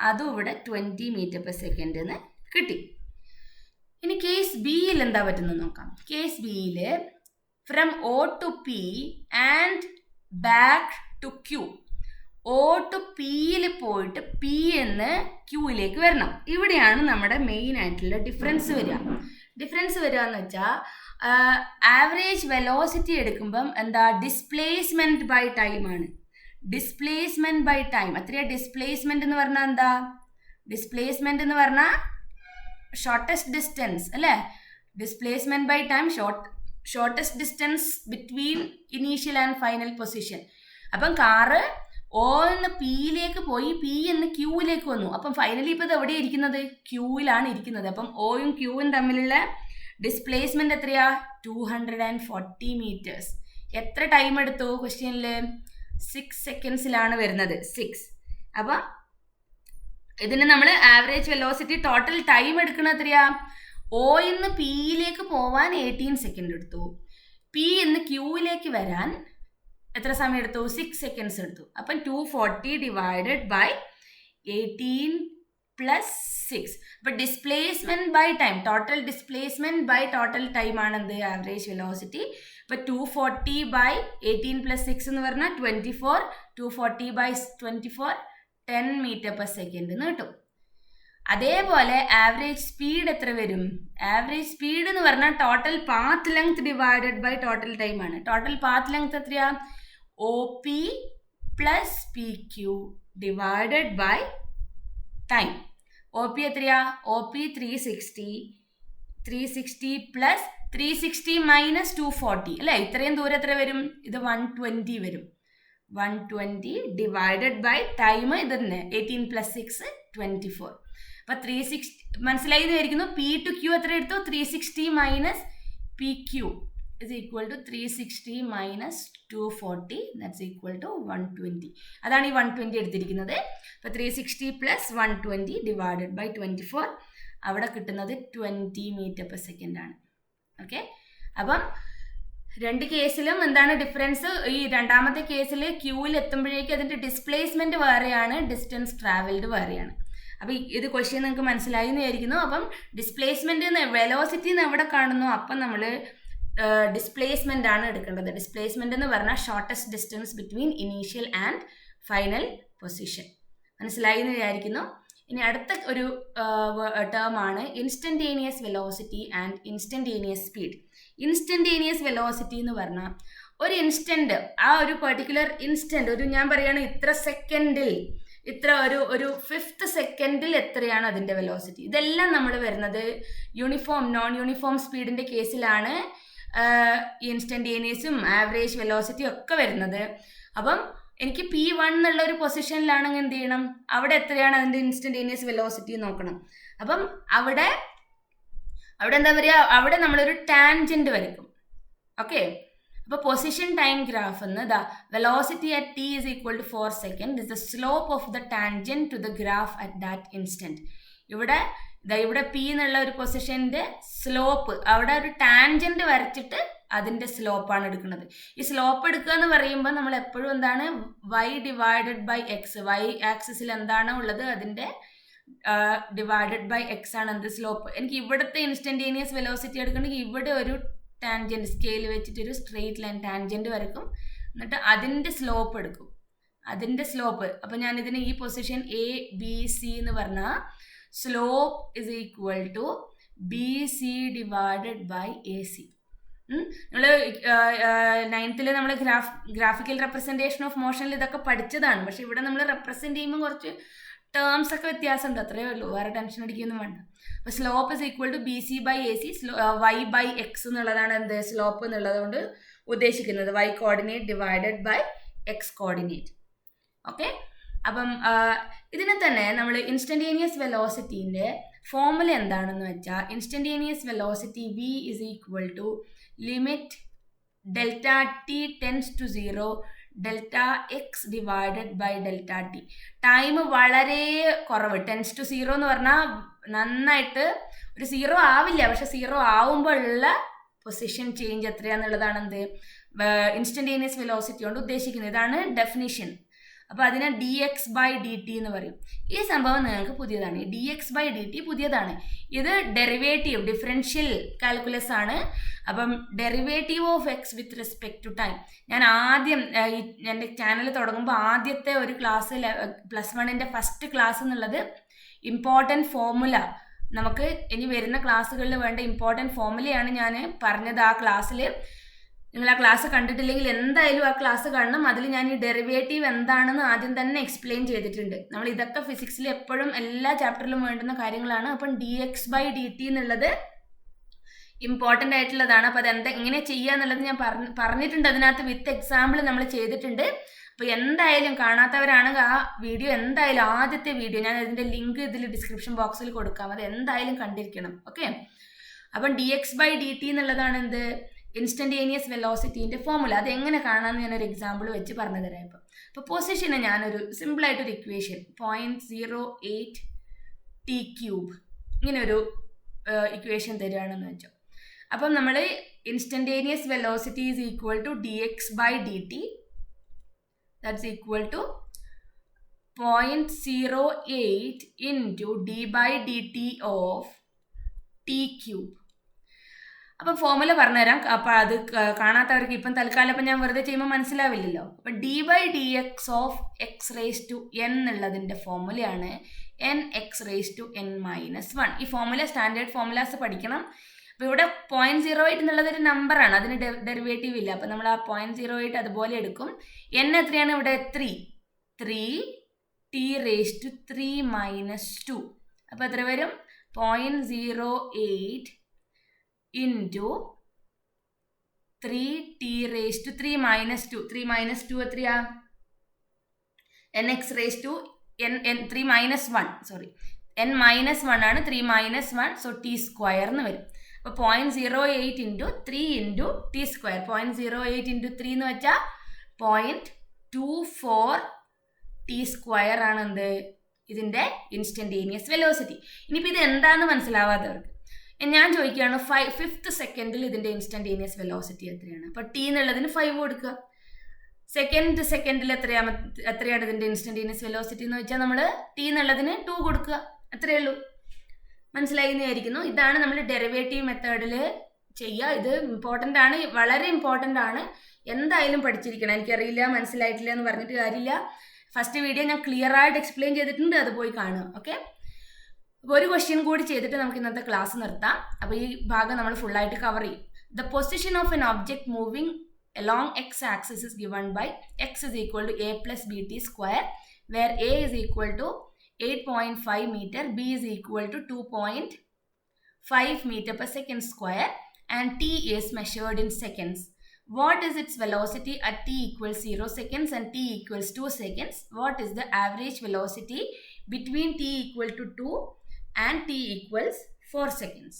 A: അതും ഇവിടെ 20 മീറ്റർ പെർ സെക്കൻഡ് എന്ന് കിട്ടി. ഇനി കേസ് ബിയിൽ എന്താ പറ്റുന്നത് നോക്കാം. കേസ് ബിയിൽ from O to P and back to Q. O to Pയിൽ പോയിട്ട് P എന്ന് Qയിലേക്ക് വരണം. ഇവിടെയാണ് നമ്മുടെ മെയിൻ ആയിട്ടുള്ള ഡിഫറൻസ് വരിക. ഡിഫറൻസ് വരിക എന്ന് വെച്ചാൽ ആവറേജ് വെലോസിറ്റി എടുക്കുമ്പം എന്താ? ഡിസ്പ്ലേസ്മെന്റ് ബൈ ടൈം ആണ്. ഡിസ്പ്ലേസ്മെന്റ് ബൈ ടൈം എത്രയാ? ഡിസ്പ്ലേസ്മെന്റ് എന്ന് പറഞ്ഞാൽ എന്താ? ഡിസ്പ്ലേസ്മെന്റ് എന്ന് പറഞ്ഞാൽ ഷോർട്ടസ്റ്റ് ഡിസ്റ്റൻസ് അല്ലേ? Displacement by time shortest distance between initial and final position. അപ്പം കാറ് O എന്ന് Pയിലേക്ക് പോയി P എന്ന് Qയിലേക്ക് വന്നു. അപ്പം ഫൈനലി ഇപ്പോൾ ഇത് എവിടെയാണ് ഇരിക്കുന്നത്? Qയിലാണ് ഇരിക്കുന്നത്. അപ്പം Oയും Qയും തമ്മിലുള്ള ഡിസ്പ്ലേസ്മെന്റ് എത്രയാ? 240 മീറ്റേഴ്സ്. എത്ര ടൈം എടുത്തു? ക്വസ്റ്റ്യനിൽ 6 സെക്കൻഡ്സിലാണ് വരുന്നത്. 6. അപ്പം ഇതിന് നമ്മൾ ആവറേജ് വെലോസിറ്റി ടോട്ടൽ ടൈം എടുക്കുന്നത് എത്രയാ? O എന്ന് Pയിലേക്ക് പോവാൻ 18 സെക്കൻഡ് എടുത്തു. P എന്ന് Qയിലേക്ക് വരാൻ എത്ര സമയം എടുത്തു? 6 സെക്കൻഡ്സ് എടുത്തു. അപ്പം 240/18 + 6. അപ്പം displacement by time total displacement by total time ആണ് എന്ത്? Average velocity. അപ്പം 240/18 + 6 എന്ന് പറഞ്ഞാൽ 24. 240/24 10 മീറ്റർ പെർ സെക്കൻഡ് എന്ന് കിട്ടും. അതേപോലെ ആവറേജ് സ്പീഡ് എത്ര വരും? ആവറേജ് സ്പീഡ് എന്ന് പറഞ്ഞാൽ total path length divided by total time ആണ്. ടോട്ടൽ പാത്ത് ലെങ്ത് എത്രയാ? OP + PQ divided by time. OP എത്രയാ? OP 360 + 360 - 240 അല്ലേ? ഇത്രയും ദൂരം എത്ര വരും? ഇത് 120 വരും. 120 ഡിവൈഡഡ് ബൈ ടൈം ഇത് തന്നെ 18 + 6 24. അപ്പം 360 മനസ്സിലായി എന്ന് വിചാരിക്കുന്നു. P to Q എത്ര എടുത്തു? 360 - PQ is equal to 360 - 240 that's equal to 120. അതാണ് ഈ 120 എടുത്തിരിക്കുന്നത്. അപ്പോൾ 360 + 120 ഡിവൈഡഡ് ബൈ 24 അവിടെ കിട്ടുന്നത് 20 മീറ്റർ പെർ സെക്കൻഡ് ആണ്. ഓക്കെ. അപ്പം രണ്ട് കേസിലും എന്താണ് ഡിഫറൻസ്? ഈ രണ്ടാമത്തെ കേസിൽ ക്യൂവിൽ എത്തുമ്പോഴേക്കും അതിൻ്റെ ഡിസ്പ്ലേസ്മെന്റ് വേറെയാണ്, ഡിസ്റ്റൻസ് ട്രാവൽഡ് വേറെയാണ്. അപ്പോൾ ഇത് ക്വസ്റ്റ്യൻ നിങ്ങൾക്ക് മനസ്സിലായി എന്ന് വിചാരിക്കുന്നു. അപ്പം ഡിസ്പ്ലേസ്മെന്റ് വെലോസിറ്റി എന്ന് എവിടെ കാണുന്നു? അപ്പം നമ്മൾ ഡിസ്പ്ലേസ്മെന്റ് ആണ് എടുക്കേണ്ടത്. ഡിസ്പ്ലേസ്മെന്റ് എന്ന് പറഞ്ഞാൽ shortest distance between initial and final position. മനസ്സിലായി എന്ന് വിചാരിക്കുന്നു. ഇനി അടുത്ത ഒരു ടേം ആണ് instantaneous velocity and instantaneous speed. Instantaneous velocity എന്ന് പറഞ്ഞാൽ ഒരു ഇൻസ്റ്റന്റ്, ആ ഒരു പെർട്ടിക്കുലർ ഇൻസ്റ്റന്റ്, ഒരു ഞാൻ പറയുകയാണ് ഇത്ര സെക്കൻഡിൽ, ഇത്ര ഒരു 5th സെക്കൻഡിൽ എത്രയാണ് അതിൻ്റെ വെലോസിറ്റി. ഇതെല്ലാം നമ്മൾ വരുന്നത് യൂണിഫോം നോൺ യൂണിഫോം സ്പീഡിൻ്റെ കേസിലാണ് ഇൻസ്റ്റന്റേനിയസും ആവറേജ് വെലോസിറ്റി ഒക്കെ വരുന്നത്. അപ്പം എനിക്ക് P1 എന്നുള്ള ഒരു പൊസിഷനിലാണെങ്കിൽ എന്ത് ചെയ്യണം? അവിടെ എത്രയാണ് അതിൻ്റെ ഇൻസ്റ്റന്റേനിയസ് വെലോസിറ്റി നോക്കണം. അപ്പം അവിടെ എന്താ പറയുക? അവിടെ നമ്മളൊരു ടാൻജന്റ് വരയ്ക്കും. ഓക്കെ. അപ്പോൾ പൊസിഷൻ ടൈം ഗ്രാഫ് എന്ന് velocity at T is equal to 4 seconds is the slope of the tangent to the graph at that instant. ഇവിടെ P എന്നുള്ള ഒരു പൊസിഷൻ്റെ സ്ലോപ്പ്, അവിടെ ഒരു ടാൻജന്റ് വരച്ചിട്ട് അതിൻ്റെ സ്ലോപ്പാണ് എടുക്കുന്നത്. ഈ സ്ലോപ്പ് എടുക്കുക എന്ന് പറയുമ്പോൾ നമ്മൾ എപ്പോഴും എന്താണ്? y divided by x, y ആക്സിസിൽ എന്താണോ ഉള്ളത് അതിൻ്റെ ഡിവൈഡഡ് ബൈ എക്സ് ആണ് എന്ത്? സ്ലോപ്പ്. എനിക്ക് ഇവിടുത്തെ ഇൻസ്റ്റന്റേനിയസ് വെലോസിറ്റി എടുക്കണമെങ്കിൽ ഇവിടെ ഒരു ടാൻജന്റ് സ്കെയിൽ വെച്ചിട്ട് ഒരു സ്ട്രെയിറ്റ് ലൈൻ ടാൻജന്റ് വരക്കും, എന്നിട്ട് അതിൻ്റെ സ്ലോപ്പ് എടുക്കും. അതിൻ്റെ സ്ലോപ്പ് അപ്പോൾ ഞാൻ ഇതിന് ഈ പൊസിഷൻ ABC എന്ന് പറഞ്ഞാൽ slope is equal to BC divided by AC. നമ്മൾ 9th നമ്മൾ ഗ്രാഫിക്കൽ റെപ്രസെൻറ്റേഷൻ ഓഫ് മോഷനിൽ ഇതൊക്കെ പഠിച്ചതാണ്. പക്ഷെ ഇവിടെ നമ്മൾ റെപ്രസെൻറ്റ് ചെയ്യുമ്പോൾ കുറച്ച് ടേംസ് ഒക്കെ വ്യത്യാസമുണ്ട്, അത്രയേ ഉള്ളൂ, വേറെ ടെൻഷൻ അടിക്കൊന്നും വേണ്ട. അപ്പോൾ slope is equal to B C by A C, y by x എന്നുള്ളതാണ് എന്ത് സ്ലോപ്പ് എന്നുള്ളത് കൊണ്ട് ഉദ്ദേശിക്കുന്നത്, y coordinate divided by x coordinate. Okay, അപ്പം ഇതിനെ തന്നെ നമ്മൾ ഇൻസ്റ്റൻറ്റേനിയസ് വെലോസിറ്റീൻ്റെ ഫോർമുല എന്താണെന്ന് വെച്ചാൽ, instantaneous velocity V is equal to limit delta t tends to 0 delta x divided by delta t. Time വളരെ കുറവ്, ടെൻസ് ടു 0 എന്ന് പറഞ്ഞാൽ നന്നായിട്ട് ഒരു 0 ആവില്ല, പക്ഷെ 0 ആവുമ്പോഴുള്ള പൊസിഷൻ ചേഞ്ച് എത്രയാണെന്നുള്ളതാണ് എന്ത് ഇൻസ്റ്റൻറ്റേനിയസ് വെലോസിറ്റി കൊണ്ട് ഉദ്ദേശിക്കുന്നത്. ഇതാണ് ഡെഫിനിഷൻ. അപ്പോൾ അതിനെ d X by D t എന്ന് പറയും. ഈ സംഭവം നിങ്ങൾക്ക് പുതിയതാണ്, d X by D t പുതിയതാണ്. ഇത് ഡെറിവേറ്റീവ് ഡിഫറൻഷ്യൽ കാൽക്കുലസ് ആണ്. അപ്പം derivative of x with respect to time, ഞാൻ ആദ്യം എൻ്റെ ചാനൽ തുടങ്ങുമ്പോൾ ആദ്യത്തെ ഒരു ക്ലാസ് +1 ഫസ്റ്റ് ക്ലാസ് എന്നുള്ളത് ഇമ്പോർട്ടൻറ്റ് ഫോർമുല, നമുക്ക് ഇനി വരുന്ന ക്ലാസ്സുകളിൽ വേണ്ട ഇമ്പോർട്ടൻറ്റ് ഫോർമുലയാണ് ഞാൻ പറഞ്ഞത് ആ ക്ലാസ്സിൽ. നിങ്ങൾ ആ ക്ലാസ് കണ്ടിട്ടില്ലെങ്കിൽ എന്തായാലും ആ ക്ലാസ് കാണണം. അതിൽ ഞാൻ ഈ ഡെറിവേറ്റീവ് എന്താണെന്ന് ആദ്യം തന്നെ എക്സ്പ്ലെയിൻ ചെയ്തിട്ടുണ്ട്. നമ്മൾ ഇതൊക്കെ ഫിസിക്സിൽ എപ്പോഴും എല്ലാ ചാപ്റ്ററിലും വേണ്ടുന്ന കാര്യങ്ങളാണ്. അപ്പം d X by D t എന്നുള്ളത് ഇമ്പോർട്ടൻ്റ് ആയിട്ടുള്ളതാണ്. അപ്പോൾ അതെന്താ എങ്ങനെ ചെയ്യുക എന്നുള്ളത് ഞാൻ പറഞ്ഞിട്ടുണ്ട്, അതിനകത്ത് വിത്ത് എക്സാമ്പിൾ നമ്മൾ ചെയ്തിട്ടുണ്ട്. അപ്പോൾ എന്തായാലും കാണാത്തവരാണെങ്കിൽ ആ വീഡിയോ എന്തായാലും ആദ്യത്തെ വീഡിയോ ഞാൻ അതിൻ്റെ ലിങ്ക് ഇതിൽ ഡിസ്ക്രിപ്ഷൻ ബോക്സിൽ കൊടുക്കാം, അത് എന്തായാലും കണ്ടിരിക്കണം. ഓക്കെ, അപ്പം d X by D t എന്നുള്ളതാണ് എന്ത് ഇൻസ്റ്റൻറ്റേനിയസ് വെലോസിറ്റീൻ്റെ ഫോർമുല. അത് എങ്ങനെ കാണാമെന്ന് ഞാനൊരു എക്സാമ്പിൾ വെച്ച് പറഞ്ഞു തരാം. ഇപ്പോൾ പൊസിഷന് ഞാനൊരു സിമ്പിളായിട്ടൊരു ഇക്വേഷൻ 0.08 t³ ഇങ്ങനെയൊരു ഇക്വേഷൻ തരികയാണെന്ന് വെച്ചോ. അപ്പം നമ്മൾ instantaneous velocity is equal to D X by D t, that's equal to 0.08 into d by D t of t³. അപ്പം ഫോർമുല പറഞ്ഞുതരാം. അപ്പം അത് കാണാത്തവർക്ക് ഇപ്പം തൽക്കാലം ഇപ്പം ഞാൻ വെറുതെ ചെയ്യുമ്പോൾ മനസ്സിലാവില്ലല്ലോ. അപ്പം D by D X of X raise to N എന്നുള്ളതിൻ്റെ ഫോർമുലയാണ് N X raise to n - 1. ഈ ഫോർമുല സ്റ്റാൻഡേർഡ് ഫോർമുലാസ് പഠിക്കണം. അപ്പോൾ ഇവിടെ 0.08 എന്നുള്ളതൊരു നമ്പറാണ്, അതിന് ഡെറിവേറ്റീവ് ഇല്ല. അപ്പം നമ്മൾ ആ 0.08 അതുപോലെ എടുക്കും. n എത്രയാണ് ഇവിടെ 3 t റേസ് ടു 3 - 2. അപ്പോൾ എത്ര വരും 0.08 ഇൻറ്റു 3t റേസ് ടു 3 - 2. 3 - 2 എത്രയാ nx raise to n 3 - 1 sorry n - 1 ആണ് 3 - 1, സോ t സ്ക്വയർ എന്ന് വരും. അപ്പോൾ 0.08 into 3 into T square, 0.08 into 3 എന്ന് വെച്ചാൽ 0.24 ടി സ്ക്വയർ ആണ് എന്ത് ഇതിൻ്റെ ഇൻസ്റ്റൻറ്റേനിയസ് വെലോസിറ്റി. ഇനിയിപ്പോൾ ഇത് എന്താണെന്ന് മനസ്സിലാവാത്തവർക്ക് ഞാൻ ചോദിക്കുകയാണ് 5th സെക്കൻഡിൽ ഇതിൻ്റെ ഇൻസ്റ്റൻറ്റേനിയസ് വെലോസിറ്റി എത്രയാണ്? അപ്പോൾ ടി എന്നുള്ളതിന് 5 കൊടുക്കുക. സെക്കൻഡിൽ എത്രയാണ് ഇതിൻ്റെ ഇൻസ്റ്റൻറ്റേനിയസ് വെലോസിറ്റി എന്ന് വെച്ചാൽ നമ്മൾ ടി എന്നുള്ളതിന് 2 കൊടുക്കുക, അത്രയേ ഉള്ളൂ. മനസ്സിലായി എന്ന് വിചാരിക്കുന്നു. ഇതാണ് നമ്മൾ ഡെറിവേറ്റീവ് മെത്തേഡിൽ ചെയ്യുക. ഇത് ഇമ്പോർട്ടൻ്റ് ആണ്, വളരെ ഇമ്പോർട്ടൻ്റ് ആണ്, എന്തായാലും പഠിച്ചിരിക്കണം. എനിക്കറിയില്ല മനസ്സിലായിട്ടില്ല എന്ന് പറഞ്ഞിട്ട് കാര്യമില്ല. ഫസ്റ്റ് വീഡിയോ ഞാൻ ക്ലിയർ ആയിട്ട് എക്സ്പ്ലെയിൻ ചെയ്തിട്ടുണ്ട്, അത് പോയി കാണുക. ഓക്കെ, അപ്പോൾ ഒരു ക്വസ്റ്റ്യൻ കൂടി ചെയ്തിട്ട് നമുക്ക് ഇന്നത്തെ ക്ലാസ് നിർത്താം. അപ്പോൾ ഈ ഭാഗം നമ്മൾ ഫുള്ളായിട്ട് കവർ ചെയ്യും. The position of N object moving along x-axis is given by x is equal to a plus bt square, where a is equal to 8.5 meter, b is equal to 2.5 meter per second square, and t is measured in seconds. What is its velocity at t equals 0 seconds and t equals 2 seconds? What is the average velocity between t equal to 2 and t equals 4 seconds?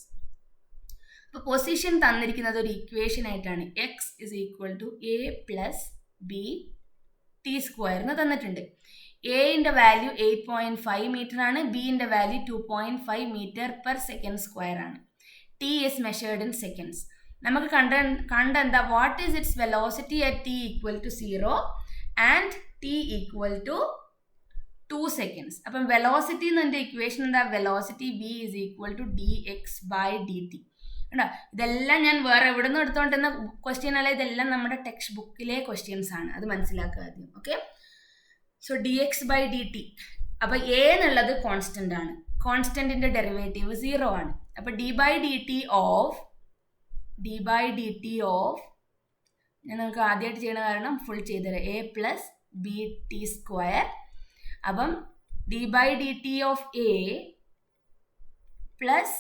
A: അപ്പോൾ position തന്നിരിക്കുന്നത് ഒരു equation ആയിട്ടാണ്. X is equal to A plus B T സ്ക്വയറിന് തന്നിട്ടുണ്ട്. എയുടെ value 8.5 metre ആണ്, ബിൻ്റെ value 2.5 metre per second square ആണ്. T is measured in seconds. നമുക്ക് കണ്ട എന്താ, what is its velocity at T equal to 0 and T equal to 2 seconds. അപ്പം വെലോസിറ്റി എന്നതിൻ്റെ ഇക്വേഷൻ എന്താ, velocity V is equal to D X by D T. ഉണ്ടോ, ഇതെല്ലാം ഞാൻ വേറെ എവിടെ നിന്ന് എടുത്തുകൊണ്ടിരുന്ന ക്വസ്റ്റ്യൻ അല്ല, ഇതെല്ലാം നമ്മുടെ ടെക്സ്റ്റ് ബുക്കിലെ ക്വസ്റ്റ്യൻസ് ആണ്, അത് മനസ്സിലാക്കുക ആദ്യം. Okay, so d X by D t. അപ്പോൾ എ എന്നുള്ളത് കോൺസ്റ്റൻ്റ് ആണ്, കോൺസ്റ്റൻറ്റിൻ്റെ ഡെറിവേറ്റീവ് 0 ആണ്. അപ്പോൾ d by D t of ഞാൻ നിങ്ങൾക്ക് ആദ്യമായിട്ട് ചെയ്യണ കാരണം ഫുൾ ചെയ്തുതരാം, a plus B t square. അപ്പം d by dt of A plus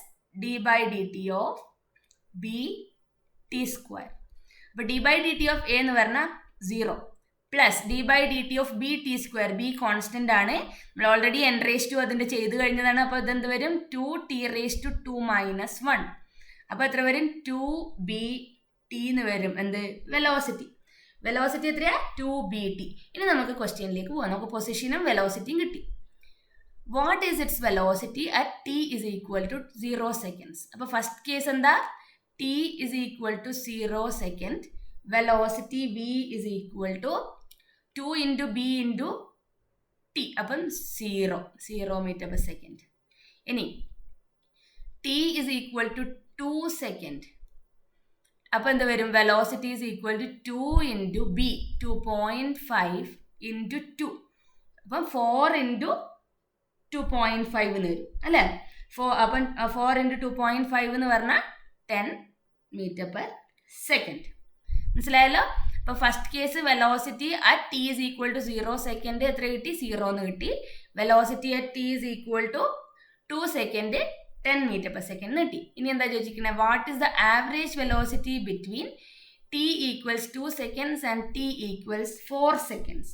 A: d by dt of B t square. അപ്പോൾ d by dt of A എന്ന് പറഞ്ഞാൽ 0 plus d by dt of B t square. B constant ആണ്, നമ്മൾ already n raised to അതിൻ്റെ ചെയ്ത് കഴിഞ്ഞതാണ്. അപ്പോൾ ഇതെന്ത് വരും? 2t raised to 2 minus 1. അപ്പോൾ എത്ര വരും? 2bt എന്ന് വരും. എന്ത്? വെലോസിറ്റി. വെലോസിറ്റി എത്രയാ? 2bt. ഇനി നമുക്ക് ക്വസ്റ്റ്യനിലേക്ക് പോകാം. നമുക്ക് പൊസിഷനും വെലോസിറ്റിയും കിട്ടി. What is its velocity at t is equal to 0 seconds? അപ്പോൾ ഫസ്റ്റ് കേസ് എന്താ? t is equal to 0 second. Velocity v is equal to 2 into b into t. അപ്പം 0 meter per second. ഇനി t is equal to 2 second. അപ്പോൾ എന്ത് വരും? Velocity is equal to 2 into b, 2.5 into 2. അപ്പം 4 into 2.5 എന്ന് വരും അല്ലേ? അപ്പം 4 into 2.5 എന്ന് പറഞ്ഞാൽ 10 meter per second. മനസ്സിലായല്ലോ? അപ്പോൾ first case velocity at t is equal to 0 second എത്ര കിട്ടി? 0 എന്ന് കിട്ടി. Velocity at t is equal to 2 second 10 meter per second കിട്ടി. ഇനി എന്താ ചോദിച്ചിരിക്കുന്നത്? What is the average velocity between t equals 2 seconds and t equals 4 seconds?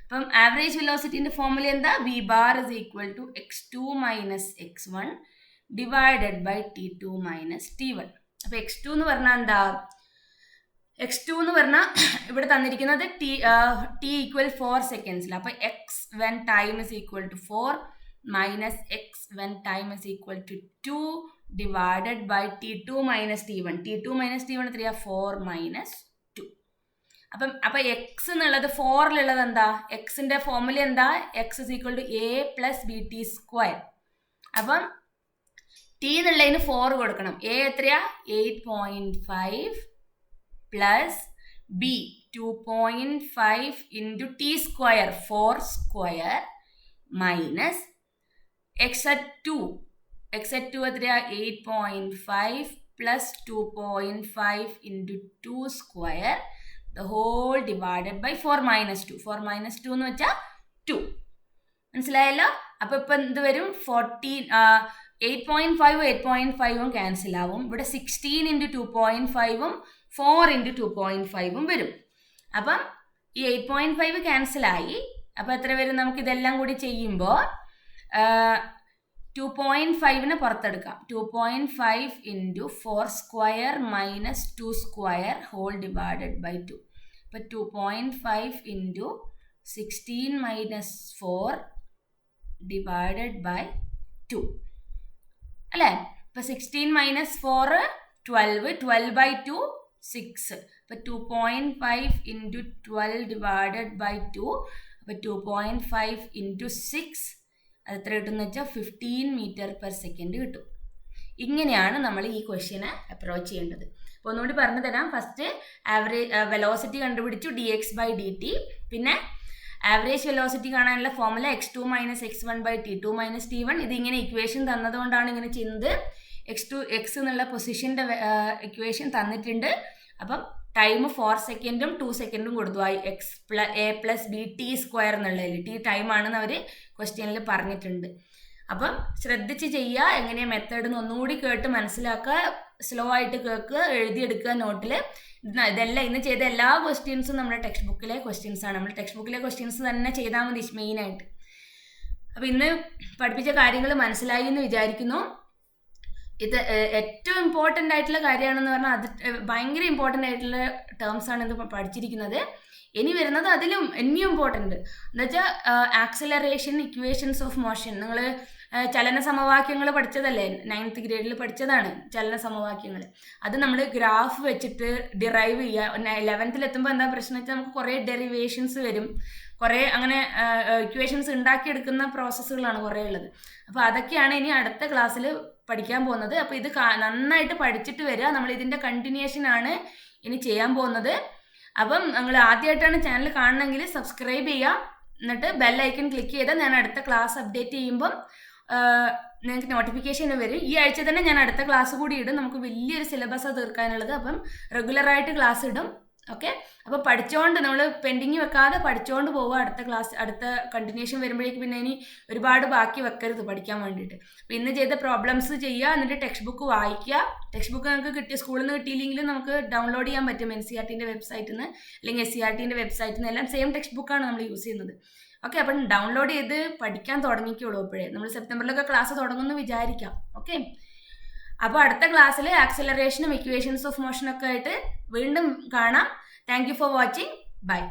A: അപ്പം average വെലോസിറ്റിൻ്റെ ഫോർമുല എന്താ? V bar is equal to x2 minus x1 divided by t2 minus t1. അപ്പോൾ x2 എന്ന് പറഞ്ഞാൽ എന്താ? x2 എന്ന് പറഞ്ഞാൽ ഇവിടെ തന്നിരിക്കുന്നത് t ഈക്വൽ 4 സെക്കൻഡ്സിൽ. അപ്പോൾ x when time is equal to 4 minus x when time is equal to 2 divided by t2 minus t1. t2 minus t1 എത്രയാ? 4 മൈനസ് 2. അപ്പോൾ x എന്നുള്ളത് 4ലുള്ളത് എന്താ? എക്സിൻ്റെ ഫോർമുല എന്താ? x is equal to a plus B t square. അപ്പം t എന്നുള്ളതിന് 4 കൊടുക്കണം. a എത്രയാ? 8.5 plus b 2.5 into t square 4 square minus x at 2 എത്രയാ? 8.5 plus 2.5 into 2 square the whole divided by 4 minus 2. 4 minus 2 എന്ന് വെച്ചാൽ 2. മനസ്സിലായല്ലോ? അപ്പോൾ ഇപ്പം എന്ത് വരും? 8.5ഉം ക്യാൻസൽ ആവും. ഇവിടെ 16 into 2.5ഉം 4 into 2.5ഉം വരും. അപ്പം ഈ 8.5 ക്യാൻസലായി. അപ്പോൾ എത്ര വരും? നമുക്കിതെല്ലാം കൂടി ചെയ്യുമ്പോൾ 2.5നെ പുറത്തെടുക്കാം. 2.5 into 4 square minus 2 square whole divided by 2. അപ്പോൾ 2.5 into 16 minus 4 divided by 2 അല്ലേ? അപ്പോൾ 16 minus 4 12 by 2 6. അപ്പോൾ 2.5 into 12 divided by 2. അപ്പോൾ 2.5 into 6 അത് എത്ര കിട്ടുമെന്ന് വെച്ചാൽ 15 meter per second കിട്ടും. ഇങ്ങനെയാണ് നമ്മൾ ഈ ക്വസ്റ്റ്യനെ അപ്രോച്ച് ചെയ്യേണ്ടത്. അപ്പോൾ ഒന്നുകൂടി പറഞ്ഞു തരാം. ഫസ്റ്റ് വെലോസിറ്റി കണ്ടുപിടിച്ചു dx by dt. പിന്നെ ആവറേജ് വെലോസിറ്റി കാണാനുള്ള formula x2 minus x1 by t2 minus t1. ഇതിങ്ങനെ ഇക്വേഷൻ തന്നതുകൊണ്ടാണ് ഇങ്ങനെ ചെയ്യുന്നത്. x എന്നുള്ള പൊസിഷൻ്റെ ഇക്വേഷൻ തന്നിട്ടുണ്ട്. അപ്പം ടൈം 4 സെക്കൻഡും 2 സെക്കൻഡും കൊടുത്തു. a plus B t square എന്നുള്ളതിൽ ടി ടൈമാണെന്ന് അവർ ക്വസ്റ്റ്യനിൽ പറഞ്ഞിട്ടുണ്ട്. അപ്പം ശ്രദ്ധിച്ച് ചെയ്യുക. എങ്ങനെയാണ് മെത്തേഡ് എന്ന് ഒന്നുകൂടി കേട്ട് മനസ്സിലാക്കുക. സ്ലോ ആയിട്ട് കേൾക്കുക, എഴുതിയെടുക്കുക നോട്ടിൽ. ഇതെല്ലാം ഇന്ന് ചെയ്ത എല്ലാ ക്വസ്റ്റ്യൻസും നമ്മുടെ ടെക്സ്റ്റ് ബുക്കിലെ ക്വസ്റ്റ്യൻസാണ്. നമ്മൾ ടെക്സ്റ്റ് ബുക്കിലെ ക്വസ്റ്റ്യൻസ് തന്നെ ചെയ്താൽ മതി മെയിനായിട്ട്. അപ്പോൾ ഇന്ന് പഠിപ്പിച്ച കാര്യങ്ങൾ മനസ്സിലായി എന്ന് വിചാരിക്കുന്നു. ഇത് ഏറ്റവും ഇമ്പോർട്ടൻ്റ് ആയിട്ടുള്ള കാര്യമാണെന്ന് പറഞ്ഞാൽ അത് ഭയങ്കര ഇമ്പോർട്ടൻ്റ് ആയിട്ടുള്ള ടേംസാണ് ഇത് പഠിച്ചിരിക്കുന്നത്. ഇനി വരുന്നത് അതിലും ഇനിയും ഇമ്പോർട്ടൻ്റ് എന്ന് വെച്ചാൽ ആക്സിലറേഷൻ, ഇക്വേഷൻസ് ഓഫ് മോഷൻ. നിങ്ങൾ ചലന സമവാക്യങ്ങൾ പഠിച്ചതല്ലേ? 9th ഗ്രേഡിൽ പഠിച്ചതാണ് ചലന സമവാക്യങ്ങൾ. അത് നമ്മൾ ഗ്രാഫ് വെച്ചിട്ട് ഡിറൈവ് ചെയ്യുക. 11th എത്തുമ്പോൾ എന്താ പ്രശ്നം വെച്ചാൽ നമുക്ക് കുറേ ഡെറിവേഷൻസ് വരും. കുറേ അങ്ങനെ ഇക്വേഷൻസ് ഉണ്ടാക്കിയെടുക്കുന്ന പ്രോസസ്സുകളാണ് കുറേ ഉള്ളത്. അപ്പോൾ അതൊക്കെയാണ് ഇനി അടുത്ത ക്ലാസ്സിൽ പഠിക്കാൻ പോകുന്നത്. അപ്പോൾ ഇത് നന്നായിട്ട് പഠിച്ചിട്ട് വരിക. നമ്മൾ ഇതിൻ്റെ കണ്ടിന്യൂഷനാണ് ഇനി ചെയ്യാൻ പോകുന്നത്. അപ്പം നിങ്ങൾ ആദ്യമായിട്ടാണ് ചാനൽ കാണണമെങ്കിൽ സബ്സ്ക്രൈബ് ചെയ്യാം. എന്നിട്ട് ബെൽ ഐക്കൺ ക്ലിക്ക് ചെയ്താൽ ഞാൻ അടുത്ത ക്ലാസ് അപ്ഡേറ്റ് ചെയ്യുമ്പം നിങ്ങൾക്ക് നോട്ടിഫിക്കേഷൻ വരും. ഈ ആഴ്ച തന്നെ ഞാൻ അടുത്ത ക്ലാസ് കൂടി ഇടും. നമുക്ക് വലിയൊരു സിലബസാണ് തീർക്കാനുള്ളത്. അപ്പം റെഗുലറായിട്ട് ക്ലാസ് ഇടും. ഓക്കെ, അപ്പോൾ പഠിച്ചുകൊണ്ട് നമ്മൾ പെൻഡിങ് വെക്കാതെ പഠിച്ചുകൊണ്ട് പോവുക. അടുത്ത കണ്ടിന്യൂഷൻ വരുമ്പോഴേക്ക് പിന്നെ ഇനി ഒരുപാട് ബാക്കി വെക്കരുത് പഠിക്കാൻ വേണ്ടിയിട്ട്. അപ്പോൾ ഇന്ന് ചെയ്ത പ്രോബ്ലംസ് ചെയ്യുക, എന്നിട്ട് ടെക്സ്റ്റ് ബുക്ക് വായിക്കുക. ടെക്സ്റ്റ് ബുക്ക് നമുക്ക് സ്കൂളിൽ നിന്ന് കിട്ടിയില്ലെങ്കിലും നമുക്ക് ഡൗൺലോഡ് ചെയ്യാൻ പറ്റും NCERTൻ്റെ വെബ്സൈറ്റിൽ നിന്ന്, അല്ലെങ്കിൽ SCERTൻ്റെ വെബ്സൈറ്റിൽ നിന്ന്. എല്ലാം സെയിം ടെക്സ്റ്റ് ബുക്കാണ് നമ്മൾ യൂസ് ചെയ്യുന്നത്. ഓക്കെ, അപ്പം ഡൗൺലോഡ് ചെയ്ത് പഠിക്കാൻ തുടങ്ങിക്കോളൂ. അപ്പോഴേ നമ്മൾ സെപ്റ്റംബറിലൊക്കെ ക്ലാസ് തുടങ്ങുമെന്ന് വിചാരിക്കാം. ഓക്കെ, അപ്പോൾ അടുത്ത ക്ലാസ്സിൽ ആക്സിലറേഷനും ഇക്വേഷൻസ് ഓഫ് മോഷനൊക്കെ ആയിട്ട് വീണ്ടും കാണാം. Thank you for watching. By.